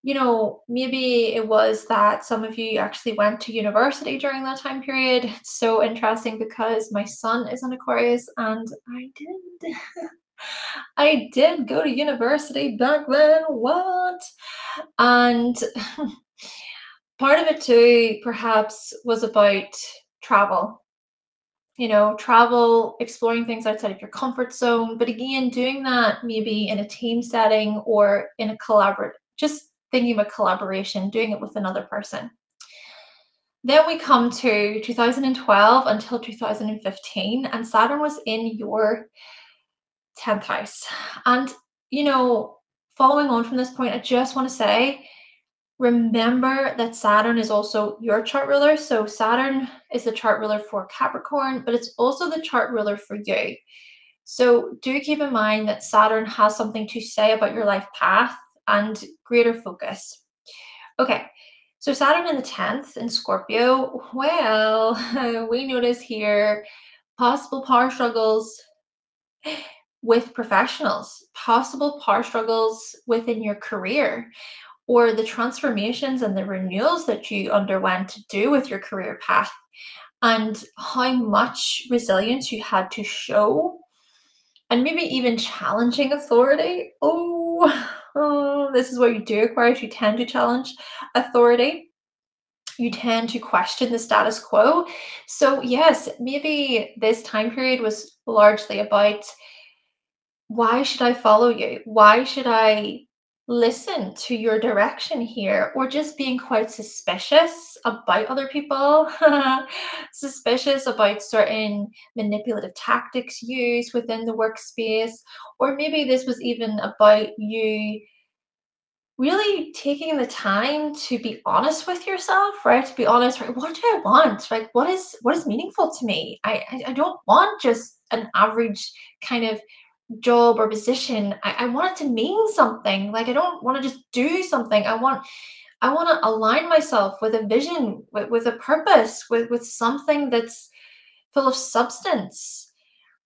A: Maybe it was that some of you actually went to university during that time period. It's so interesting because my son is an Aquarius and I did. I did go to university back then. What? And part of it too, perhaps, was about travel. Travel, exploring things outside of your comfort zone. But again, doing that maybe in a team setting or in a just thinking about collaboration, doing it with another person. Then we come to 2012 until 2015, and Saturn was in your 10th house. And, following on from this point, I just want to say, remember that Saturn is also your chart ruler. So Saturn is the chart ruler for Capricorn, but it's also the chart ruler for you. So do keep in mind that Saturn has something to say about your life path and greater focus. Okay, so Saturn in the 10th in Scorpio, well, we notice here possible power struggles with professionals, possible power struggles within your career, or the transformations and the renewals that you underwent to do with your career path, and how much resilience you had to show, and maybe even challenging authority. Oh, this is what you do, Aquarius. You tend to challenge authority. You tend to question the status quo. So yes, maybe this time period was largely about, why should I follow you? Why should I listen to your direction here? Or just being quite suspicious about other people, suspicious about certain manipulative tactics used within the workspace. Or maybe this was even about you really taking the time to be honest with yourself, right? To be honest, right? What do I want? Like, what is meaningful to me? I don't want just an average kind of job or position. I want it to mean something. Like, I don't want to just do something. I want to align myself with a vision, with a purpose, with something that's full of substance.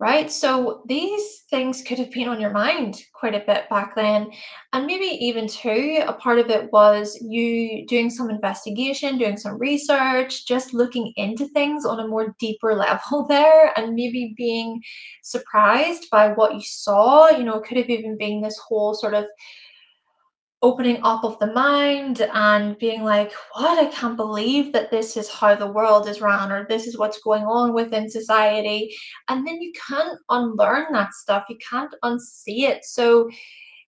A: Right? So these things could have been on your mind quite a bit back then. And maybe even too, a part of it was you doing some investigation, doing some research, just looking into things on a more deeper level there, and maybe being surprised by what you saw. It could have even been this whole sort of opening up of the mind and being like, what? I can't believe that this is how the world is run, or this is what's going on within society. And then you can't unlearn that stuff. You can't unsee it. So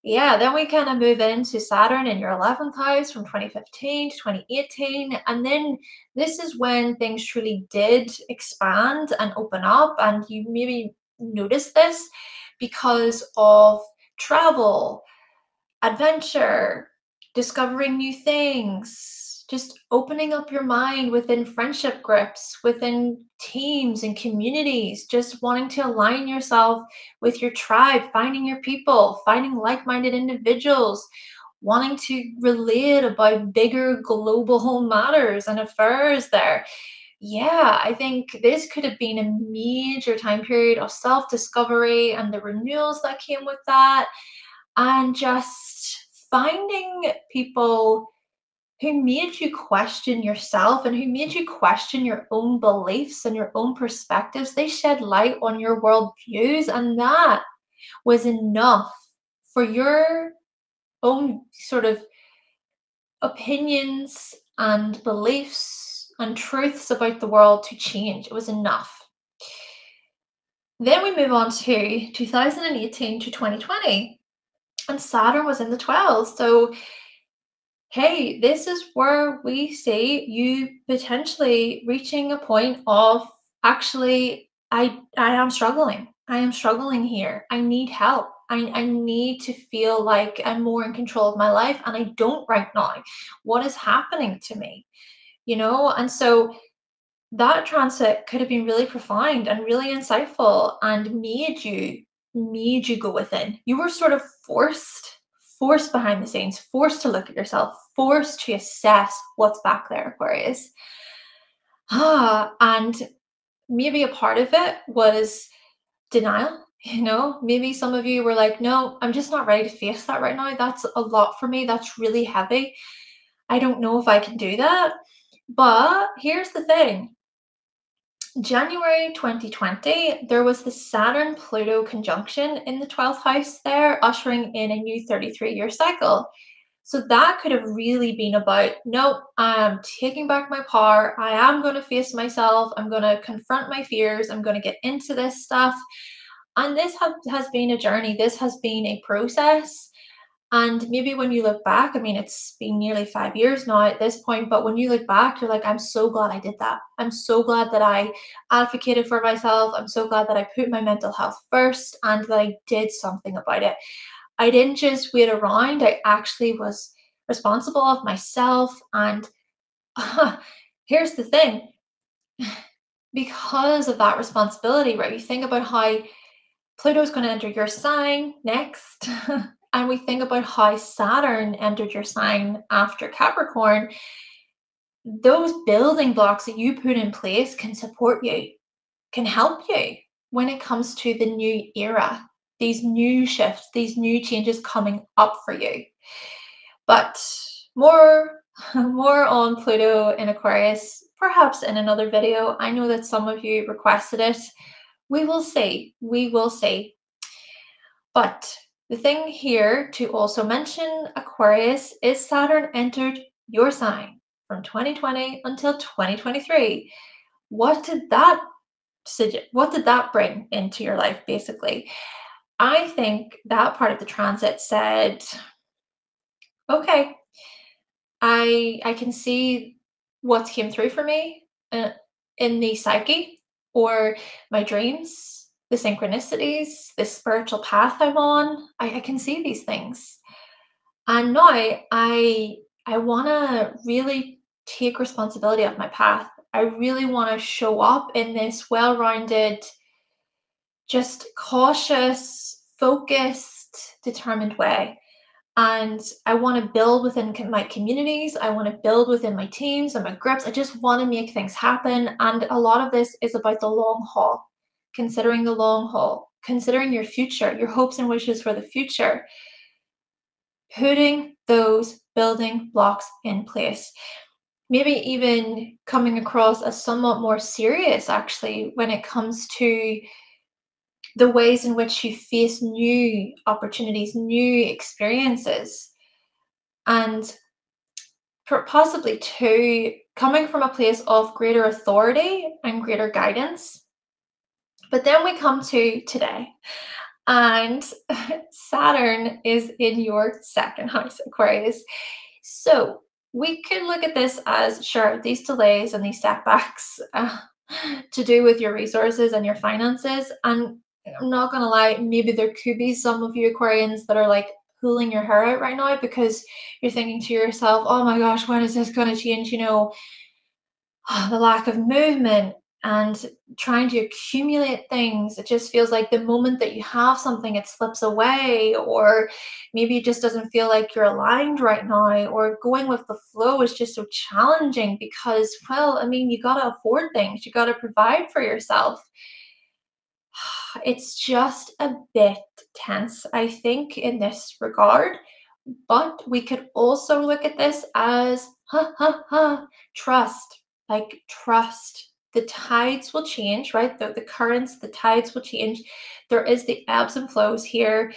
A: yeah, then we kind of move into Saturn in your 11th house from 2015 to 2018. And then this is when things truly did expand and open up. And you maybe notice this because of travel, adventure, discovering new things, just opening up your mind within friendship groups, within teams and communities, just wanting to align yourself with your tribe, finding your people, finding like-minded individuals, wanting to relate about bigger global matters and affairs there. Yeah, I think this could have been a major time period of self-discovery and the renewals that came with that, and just finding people who made you question yourself and who made you question your own beliefs and your own perspectives. They shed light on your world views, and that was enough for your own sort of opinions and beliefs and truths about the world to change. It was enough. Then we move on to 2018 to 2020. And Saturn was in the 12th. So, hey, this is where we see you potentially reaching a point of, actually, I am struggling. I am struggling here. I need help. I need to feel like I'm more in control of my life, and I don't right now. What is happening to me? And so that transit could have been really profound and really insightful and made you go within. You were sort of forced behind the scenes, forced to look at yourself, forced to assess what's back there, Aquarius. And maybe a part of it was denial. Maybe some of you were like, no, I'm just not ready to face that right now. That's a lot for me. That's really heavy. I don't know if I can do that. But here's the thing. January 2020, there was the Saturn-Pluto conjunction in the 12th house there, ushering in a new 33-year cycle. So that could have really been about, no, I'm taking back my power. I am going to face myself. I'm going to confront my fears. I'm going to get into this stuff. And this has been a journey. This has been a process. And maybe when you look back, I mean, it's been nearly 5 years now at this point, but when you look back, you're like, I'm so glad I did that. I'm so glad that I advocated for myself. I'm so glad that I put my mental health first and that I did something about it. I didn't just wait around. I actually was responsible of myself. And here's the thing. Because of that responsibility, right? You think about how Pluto's going to enter your sign next. And we think about how Saturn entered your sign after Capricorn. Those building blocks that you put in place can support you, can help you when it comes to the new era, these new shifts, these new changes coming up for you. But more on Pluto in Aquarius, perhaps in another video. I know that some of you requested it. We will see. We will see. But the thing here to also mention, Aquarius, is Saturn entered your sign from 2020 until 2023. What did that bring into your life, basically? I think that part of the transit said, okay, I can see what came through for me in the psyche or my dreams, the synchronicities, the spiritual path I'm on. I can see these things. And now I want to really take responsibility of my path. I really want to show up in this well-rounded, just cautious, focused, determined way. And I want to build within my communities. I want to build within my teams and my groups. I just want to make things happen. And a lot of this is about the long haul, considering the long haul, considering your future, your hopes and wishes for the future, putting those building blocks in place. Maybe even coming across as somewhat more serious, actually, when it comes to the ways in which you face new opportunities, new experiences, and possibly too coming from a place of greater authority and greater guidance. But then we come to today, and Saturn is in your second house, Aquarius. So we could look at this as, sure, these delays and these setbacks to do with your resources and your finances. And I'm not going to lie, maybe there could be some of you Aquarians that are like pulling your hair out right now because you're thinking to yourself, oh my gosh, when is this going to change? The lack of movement and trying to accumulate things. It just feels like the moment that you have something, it slips away, or maybe it just doesn't feel like you're aligned right now, or going with the flow is just so challenging because, well, I mean, you got to afford things, you got to provide for yourself. It's just a bit tense, I think, in this regard. But we could also look at this as trust. Like trust. The tides will change, right? The currents, the tides will change. There is the ebbs and flows here.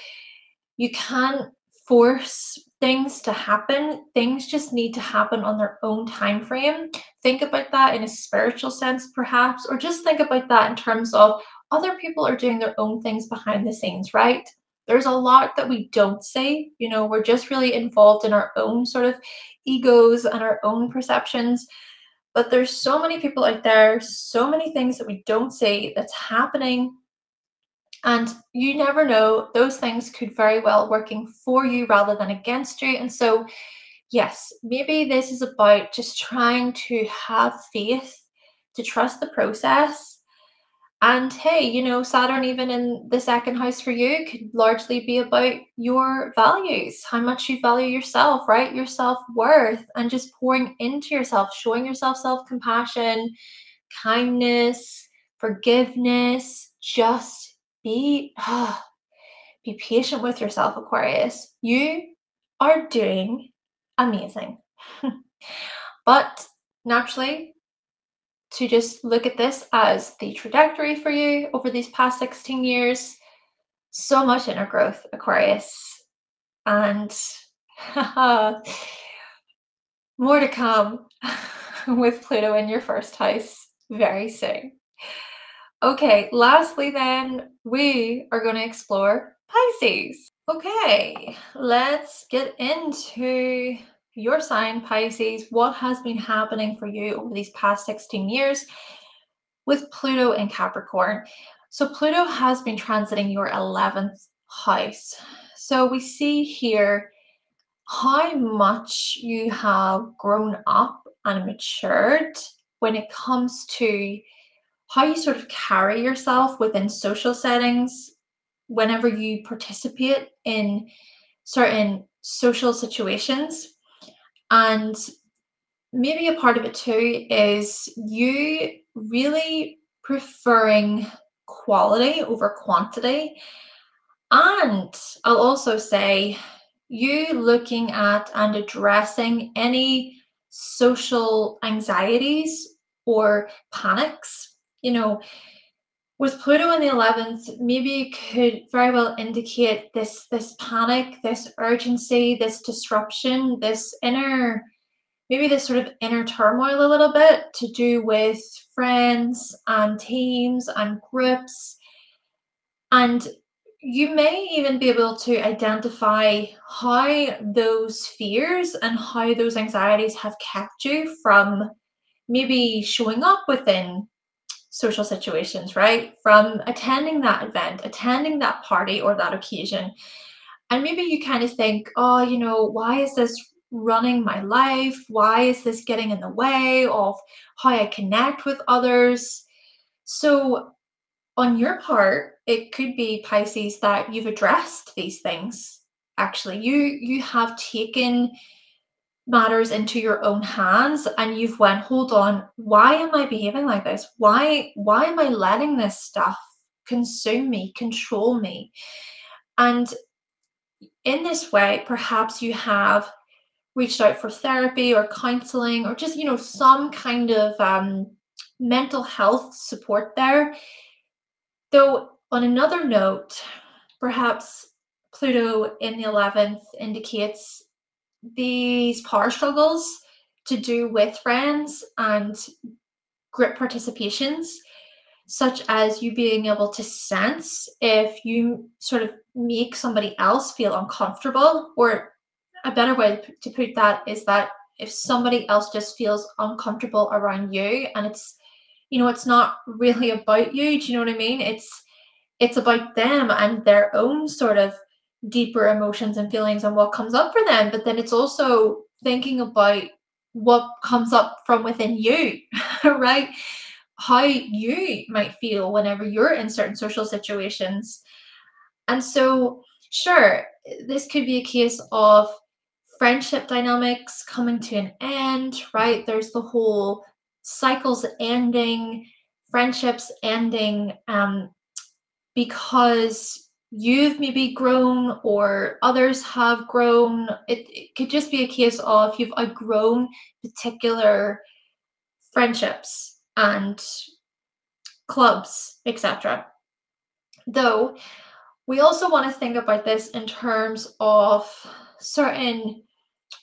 A: You can't force things to happen. Things just need to happen on their own time frame. Think about that in a spiritual sense, perhaps, or just think about that in terms of other people are doing their own things behind the scenes, right? There's a lot that we don't see. We're just really involved in our own sort of egos and our own perceptions. But there's so many people out there, so many things that we don't see that's happening. And you never know, those things could very well working for you rather than against you. And so, yes, maybe this is about just trying to have faith, to trust the process, And hey, Saturn, even in the second house for you, could largely be about your values, how much you value yourself, right? Your self worth, and just pouring into yourself, showing yourself self compassion, kindness, forgiveness. Just be, be patient with yourself, Aquarius. You are doing amazing. But naturally, to just look at this as the trajectory for you over these past 16 years. So much inner growth, Aquarius. And more to come with Pluto in your first house very soon. Okay, lastly, then, we are going to explore Pisces. Okay, let's get into your sign, Pisces. What has been happening for you over these past 16 years with Pluto in Capricorn? So Pluto has been transiting your 11th house. So we see here how much you have grown up and matured when it comes to how you sort of carry yourself within social settings whenever you participate in certain social situations. And maybe a part of it too is you really preferring quality over quantity. And I'll also say you looking at and addressing any social anxieties or panics. With Pluto in the 11th, maybe it could very well indicate this panic, this urgency, this disruption, maybe this sort of inner turmoil a little bit to do with friends and teams and groups. And you may even be able to identify how those fears and how those anxieties have kept you from maybe showing up within social situations, right? From attending that event, attending that party or that occasion. And maybe you kind of think, oh, why is this running my life? Why is this getting in the way of how I connect with others? So, on your part, it could be, Pisces, that you've addressed these things. Actually, you have taken matters into your own hands and you've went, hold on, why am I behaving like this? Why am I letting this stuff consume me, control me? And in this way, perhaps you have reached out for therapy or counseling or just, some kind of mental health support there. Though on another note, perhaps Pluto in the 11th indicates these power struggles to do with friends and group participations, such as you being able to sense if you sort of make somebody else feel uncomfortable, or a better way to put that is that if somebody else just feels uncomfortable around you and it's not really about you, do you know what I mean? It's about them and their own sort of deeper emotions and feelings and what comes up for them. But then it's also thinking about what comes up from within you, right? How you might feel whenever you're in certain social situations. And so, sure, this could be a case of friendship dynamics coming to an end, right? There's the whole cycles ending, friendships ending, because you've maybe grown or others have grown. It could just be a case of you've outgrown particular friendships and clubs, etc. Though we also want to think about this in terms of certain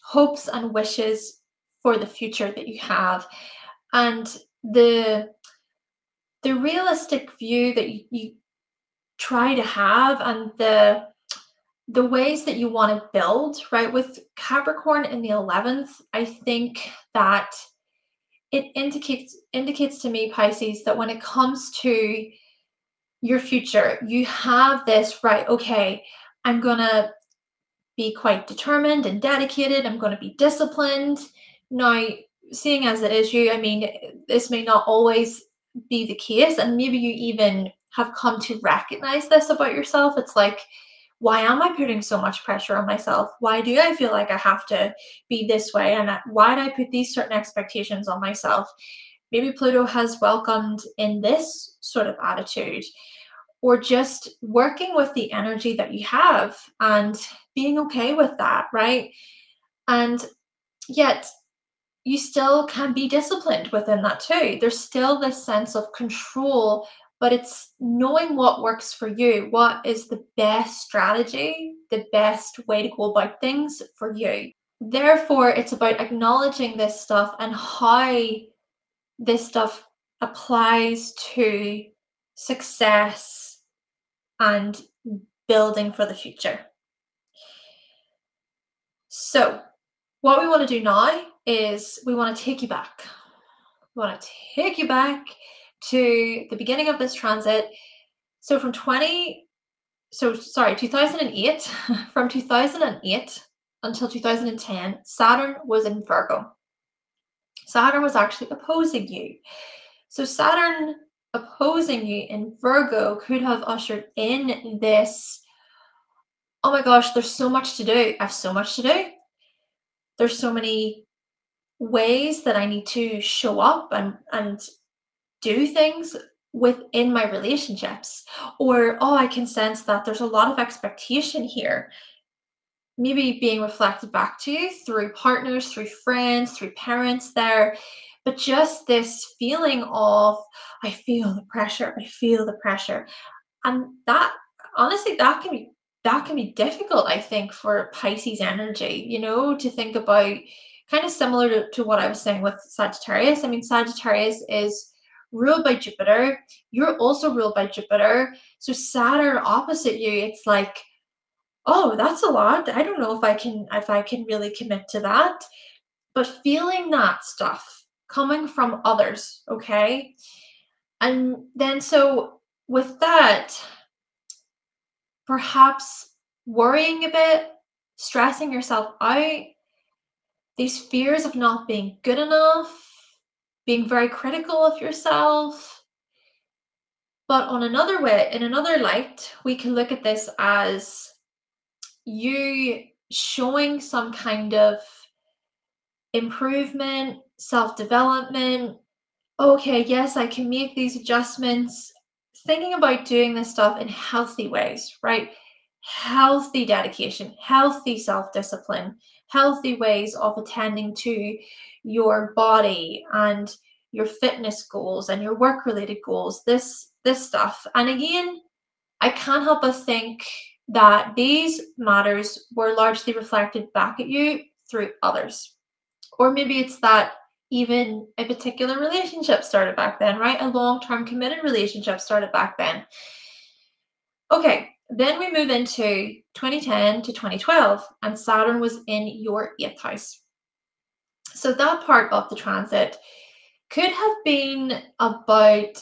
A: hopes and wishes for the future that you have, and the realistic view that you try to have, and the ways that you want to build, right? With Capricorn in the 11th, I think that it indicates to me, Pisces, that when it comes to your future, you have this, right? Okay, I'm gonna be quite determined and dedicated. I'm gonna be disciplined. Now, seeing as it is you, I mean, this may not always be the case, and maybe you even have come to recognize this about yourself. It's like, why am I putting so much pressure on myself? Why do I feel like I have to be this way? And why do I put these certain expectations on myself? Maybe Pluto has welcomed in this sort of attitude, or just working with the energy that you have and being okay with that, right? And yet you still can be disciplined within that too. There's still this sense of control, but it's knowing what works for you, what is the best strategy, the best way to go about things for you. Therefore, it's about acknowledging this stuff and how this stuff applies to success and building for the future. So what we want to do now is we want to take you back. We want to take you back to the beginning of this transit. So from 2008, from 2008 until 2010, Saturn was in Virgo. Saturn was actually opposing you. So Saturn opposing you in Virgo could have ushered in this, oh my gosh, there's so much to do. I have so much to do. There's so many ways that I need to show up and do things within my relationships. Or, oh, I can sense that there's a lot of expectation here. Maybe being reflected back to you through partners, through friends, through parents there. But just this feeling of, I feel the pressure, I feel the pressure. And that, honestly, that can be difficult, I think, for Pisces energy, to think about, kind of similar to what I was saying with Sagittarius. I mean, Sagittarius is ruled by Jupiter. You're also ruled by Jupiter. So Saturn opposite you, it's like, oh, that's a lot. I don't know if I can really commit to that. But feeling that stuff coming from others, okay? And then so with that, perhaps worrying a bit, stressing yourself out, these fears of not being good enough, being very critical of yourself. But in another light, we can look at this as you showing some kind of improvement, self-development. Okay, yes, I can make these adjustments. Thinking about doing this stuff in healthy ways, right? Healthy dedication, healthy self-discipline, healthy ways of attending to your body and your fitness goals and your work-related goals, this stuff. And again, I can't help but think that these matters were largely reflected back at you through others. Or maybe it's that even a particular relationship started back then, right? A long-term committed relationship started back then. Okay, then we move into 2010 to 2012, and Saturn was in your 8th house. So that part of the transit could have been about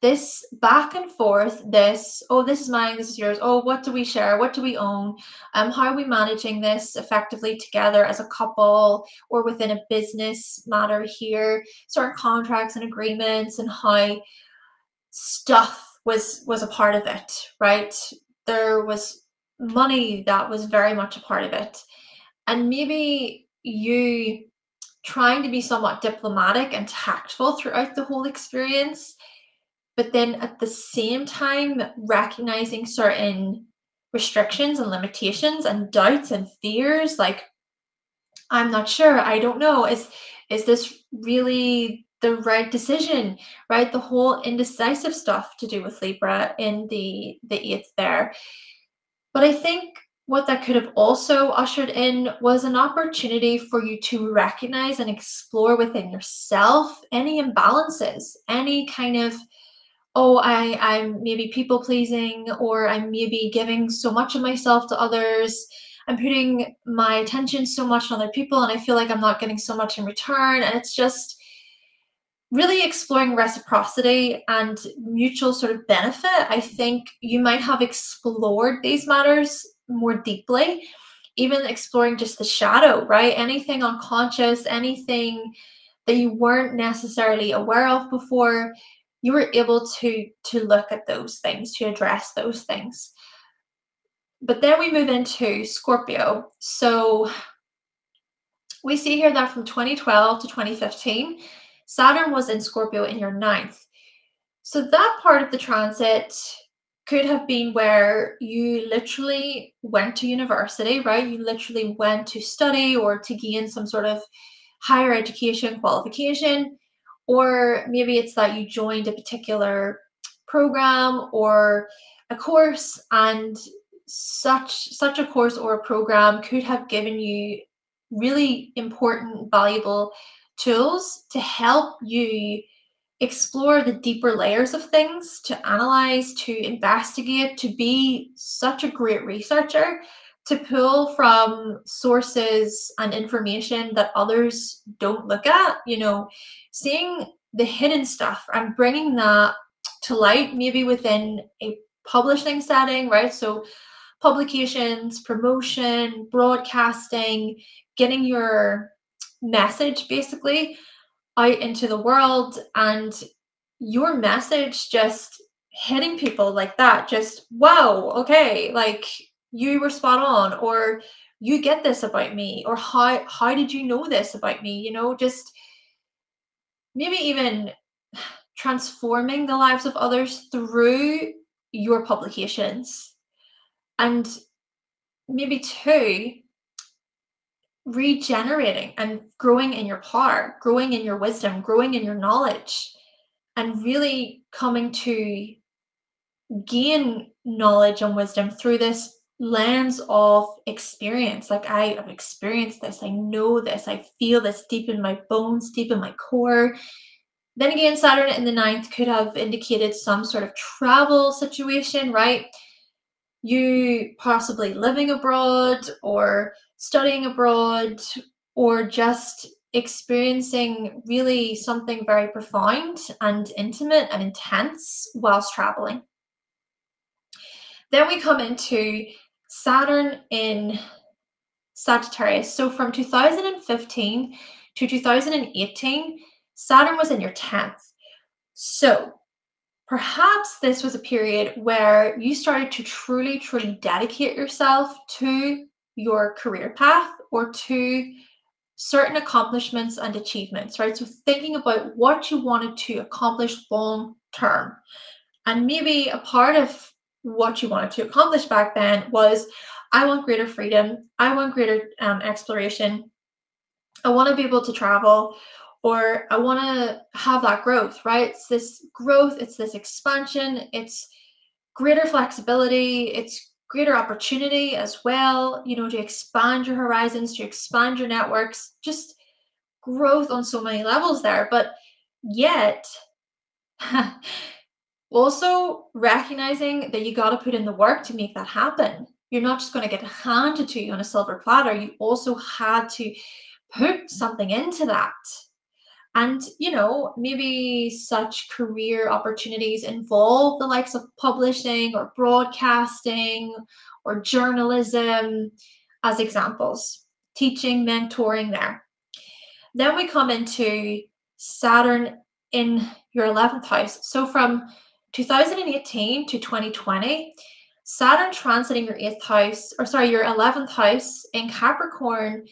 A: this back and forth, this, oh, this is mine, this is yours, oh, what do we share, what do we own, how are we managing this effectively together as a couple or within a business matter here, certain contracts and agreements, and how stuff was a part of it, right? There was money that was very much a part of it. And maybe you trying to be somewhat diplomatic and tactful throughout the whole experience, but then at the same time recognizing certain restrictions and limitations and doubts and fears, like, I'm not sure, I don't know, is this really the right decision, right? The whole indecisive stuff to do with Libra in the 8th there. But I think what that could have also ushered in was an opportunity for you to recognize and explore within yourself any imbalances, any kind of, oh, I'm maybe people pleasing, or I'm maybe giving so much of myself to others. I'm putting my attention so much on other people and I feel like I'm not getting so much in return. And it's just really exploring reciprocity and mutual sort of benefit. I think you might have explored these matters more deeply, even exploring just the shadow, right? Anything unconscious, anything that you weren't necessarily aware of before, you were able to look at those things, to address those things. But then we move into Scorpio. So we see here that from 2012 to 2015, Saturn was in Scorpio in your ninth. So that part of the transit could have been where you literally went to university, right? You literally went to study or to gain some sort of higher education qualification, or maybe it's that you joined a particular program or a course, and such a course or a program could have given you really important, valuable tools to help you explore the deeper layers of things, to analyze, to investigate, to be such a great researcher, to pull from sources and information that others don't look at, seeing the hidden stuff and bringing that to light, maybe within a publishing setting, right? So publications, promotion, broadcasting, getting your message basically out into the world, and your message just hitting people like that, just wow, okay, like you were spot on, or you get this about me, or how did you know this about me, just maybe even transforming the lives of others through your publications. And maybe two, regenerating and growing in your power, growing in your wisdom, growing in your knowledge, and really coming to gain knowledge and wisdom through this lens of experience. Like, I have experienced this, I know this, I feel this deep in my bones, deep in my core. Then again, Saturn in the ninth could have indicated some sort of travel situation, right? You possibly living abroad or studying abroad, or just experiencing really something very profound and intimate and intense whilst traveling. Then we come into Saturn in Sagittarius. So from 2015 to 2018, Saturn was in your 10th. So perhaps this was a period where you started to truly, truly dedicate yourself to your career path or to certain accomplishments and achievements, right? So thinking about what you wanted to accomplish long term. And maybe a part of what you wanted to accomplish back then was, I want greater freedom, I want greater exploration, I want to be able to travel, or I want to have that growth, right? It's this growth, it's this expansion, it's greater flexibility, it's greater opportunity as well, to expand your horizons, to expand your networks, just growth on so many levels there. But yet, also recognizing that you got to put in the work to make that happen. You're not just going to get it handed to you on a silver platter. You also had to put something into that. And, maybe such career opportunities involve the likes of publishing or broadcasting or journalism as examples, teaching, mentoring there. Then we come into Saturn in your 11th house. So from 2018 to 2020, Saturn transiting your 11th house in Capricorn.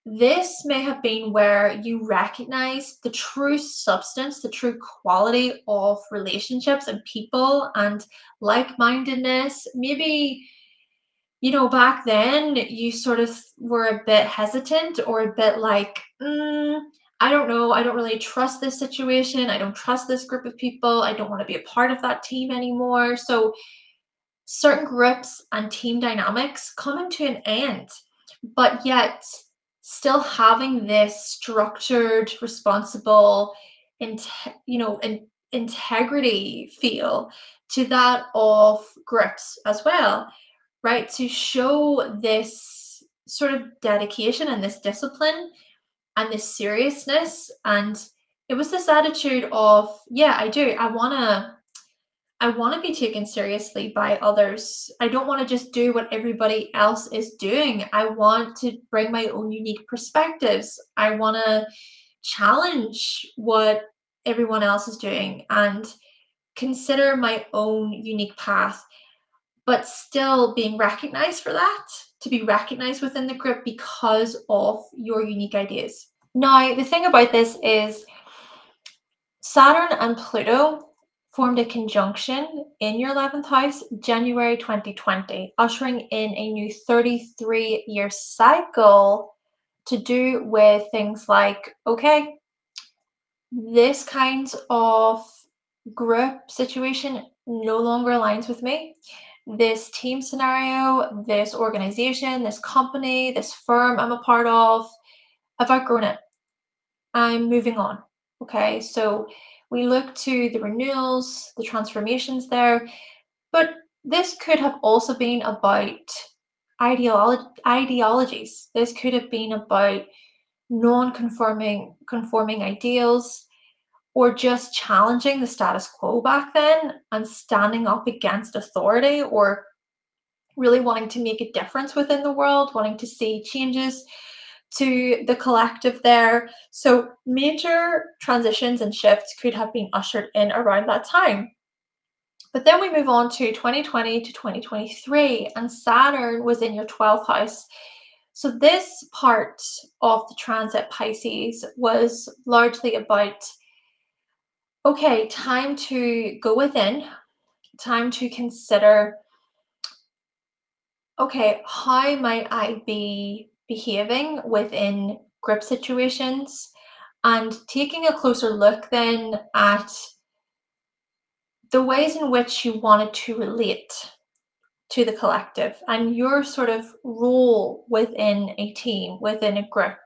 A: This may have been where you recognize the true substance, the true quality of relationships and people and like-mindedness. Maybe, back then you sort of were a bit hesitant or a bit like, I don't know, I don't really trust this situation. I don't trust this group of people. I don't want to be a part of that team anymore. So certain groups and team dynamics coming to an end, but yet still having this structured, responsible, integrity feel to that of groups as well, right? To show this sort of dedication and this discipline and this seriousness. And it was this attitude of, yeah, I do. I want to be taken seriously by others. I don't want to just do what everybody else is doing. I want to bring my own unique perspectives. I want to challenge what everyone else is doing and consider my own unique path, but still being recognized for that, to be recognized within the group because of your unique ideas. Now, the thing about this is Saturn and Pluto formed a conjunction in your 11th house January 2020, ushering in a new 33-year cycle to do with things like, okay, this kind of group situation no longer aligns with me. This team scenario, this organization, this company, this firm I'm a part of, I've outgrown it. I'm moving on. Okay, so we look to the renewals, the transformations there, but this could have also been about ideologies. This could have been about conforming ideals, or just challenging the status quo back then and standing up against authority, or really wanting to make a difference within the world, wanting to see changes to the collective there. So major transitions and shifts could have been ushered in around that time. But then we move on to 2020 to 2023, and Saturn was in your 12th house. So this part of the transit Pisces was largely about, okay, time to go within, time to consider, okay, how might I be behaving within group situations, and taking a closer look then at the ways in which you wanted to relate to the collective and your sort of role within a team, within a group,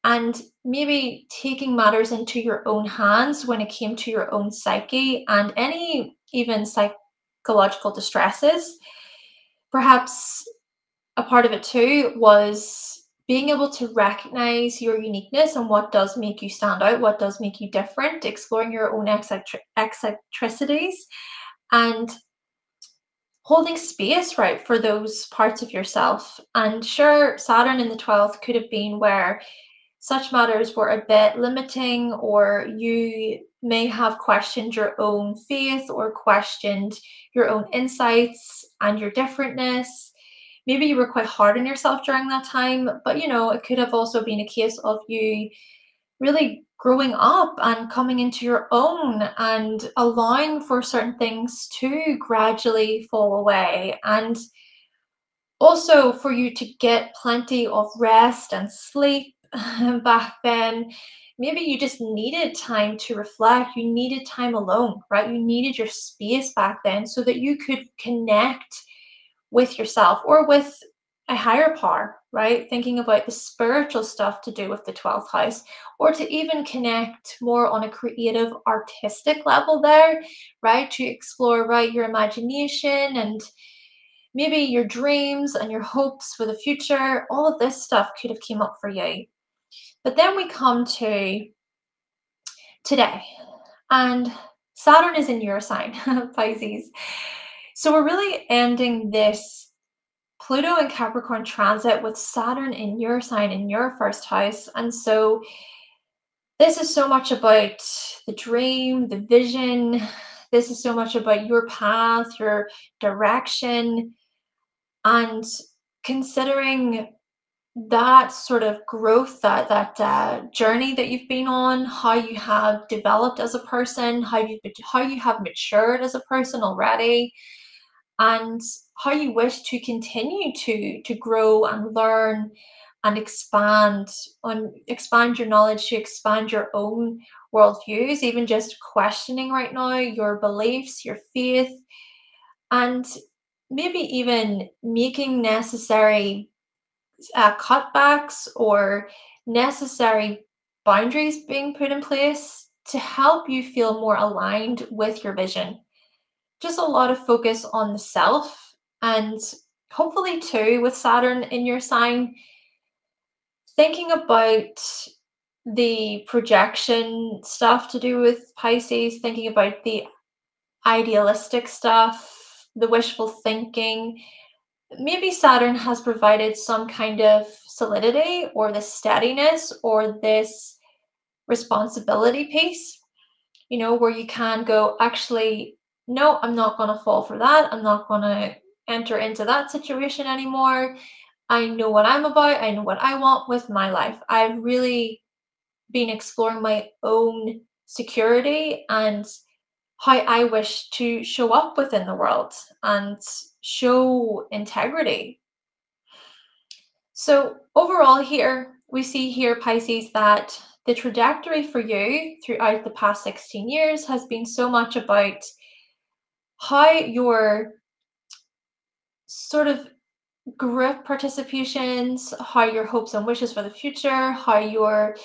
A: and maybe taking matters into your own hands when it came to your own psyche and any even psychological distresses. Perhaps a part of it too was being able to recognize your uniqueness and what does make you stand out, what does make you different, exploring your own eccentricities and holding space, right, for those parts of yourself. And sure, Saturn in the 12th could have been where such matters were a bit limiting, or you may have questioned your own faith or questioned your own insights and your differentness. Maybe you were quite hard on yourself during that time, but it could have also been a case of you really growing up and coming into your own and allowing for certain things to gradually fall away, and also for you to get plenty of rest and sleep. Back then, maybe you just needed time to reflect. You needed time alone, right? You needed your space back then so that you could connect with yourself or with a higher power, right? Thinking about the spiritual stuff to do with the 12th house, or to even connect more on a creative, artistic level there, right? To explore, right, your imagination and maybe your dreams and your hopes for the future. All of this stuff could have came up for you. But then we come to today, and Saturn is in your sign, Pisces. So we're really ending this Pluto and Capricorn transit with Saturn in your sign, in your first house. And so this is so much about the dream, the vision. This is so much about your path, your direction, and considering that sort of growth, that journey that you've been on, how you have developed as a person, how you have matured as a person already, and how you wish to continue to grow and learn and expand your knowledge, to expand your own worldviews, even just questioning right now your beliefs, your faith, and maybe even making necessary cutbacks or necessary boundaries being put in place to help you feel more aligned with your vision. Just a lot of focus on the self, and hopefully too with Saturn in your sign, thinking about the projection stuff to do with Pisces, thinking about the idealistic stuff, the wishful thinking. Maybe Saturn has provided some kind of solidity or this steadiness or this responsibility piece, where you can go, actually, no, I'm not going to fall for that. I'm not going to enter into that situation anymore. I know what I'm about. I know what I want with my life. I've really been exploring my own security and how I wish to show up within the world and show integrity. So overall here, we see here, Pisces, that the trajectory for you throughout the past 16 years has been so much about how your sort of group participations, how your hopes and wishes for the future, how your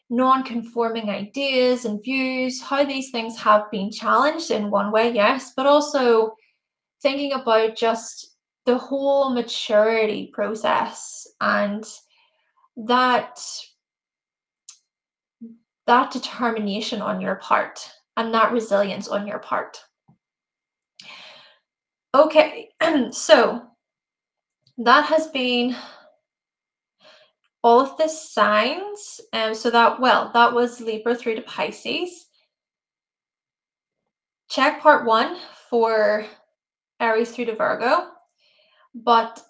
A: non-conforming ideas and views, how these things have been challenged in one way, yes, but also thinking about just the whole maturity process and that determination on your part and that resilience on your part. Okay, so that has been all of the signs. So that was Libra through to Pisces. Check part 1 for Aries through to Virgo. But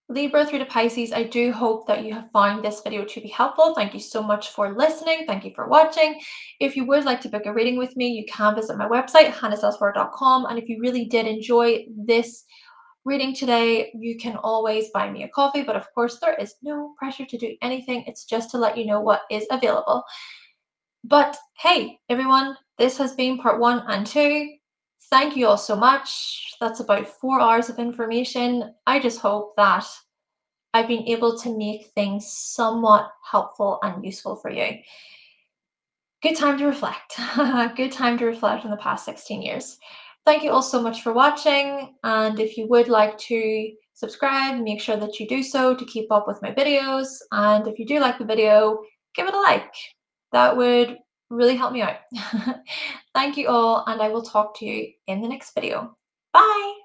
A: Libra through to Pisces, I do hope that you have found this video to be helpful. Thank you so much for listening. Thank you for watching. If you would like to book a reading with me, you can visit my website, hannahselsewhere.com. And if you really did enjoy this reading today, you can always buy me a coffee. But of course, there is no pressure to do anything. It's just to let you know what is available. But hey, everyone, this has been part 1 and 2. Thank you all so much. That's about 4 hours of information. I just hope that I've been able to make things somewhat helpful and useful for you. Good time to reflect. Good time to reflect on the past 16 years. Thank you all so much for watching. And if you would like to subscribe, make sure that you do so to keep up with my videos. And if you do like the video, give it a like. That would really help me out. Thank you all, and I will talk to you in the next video. Bye!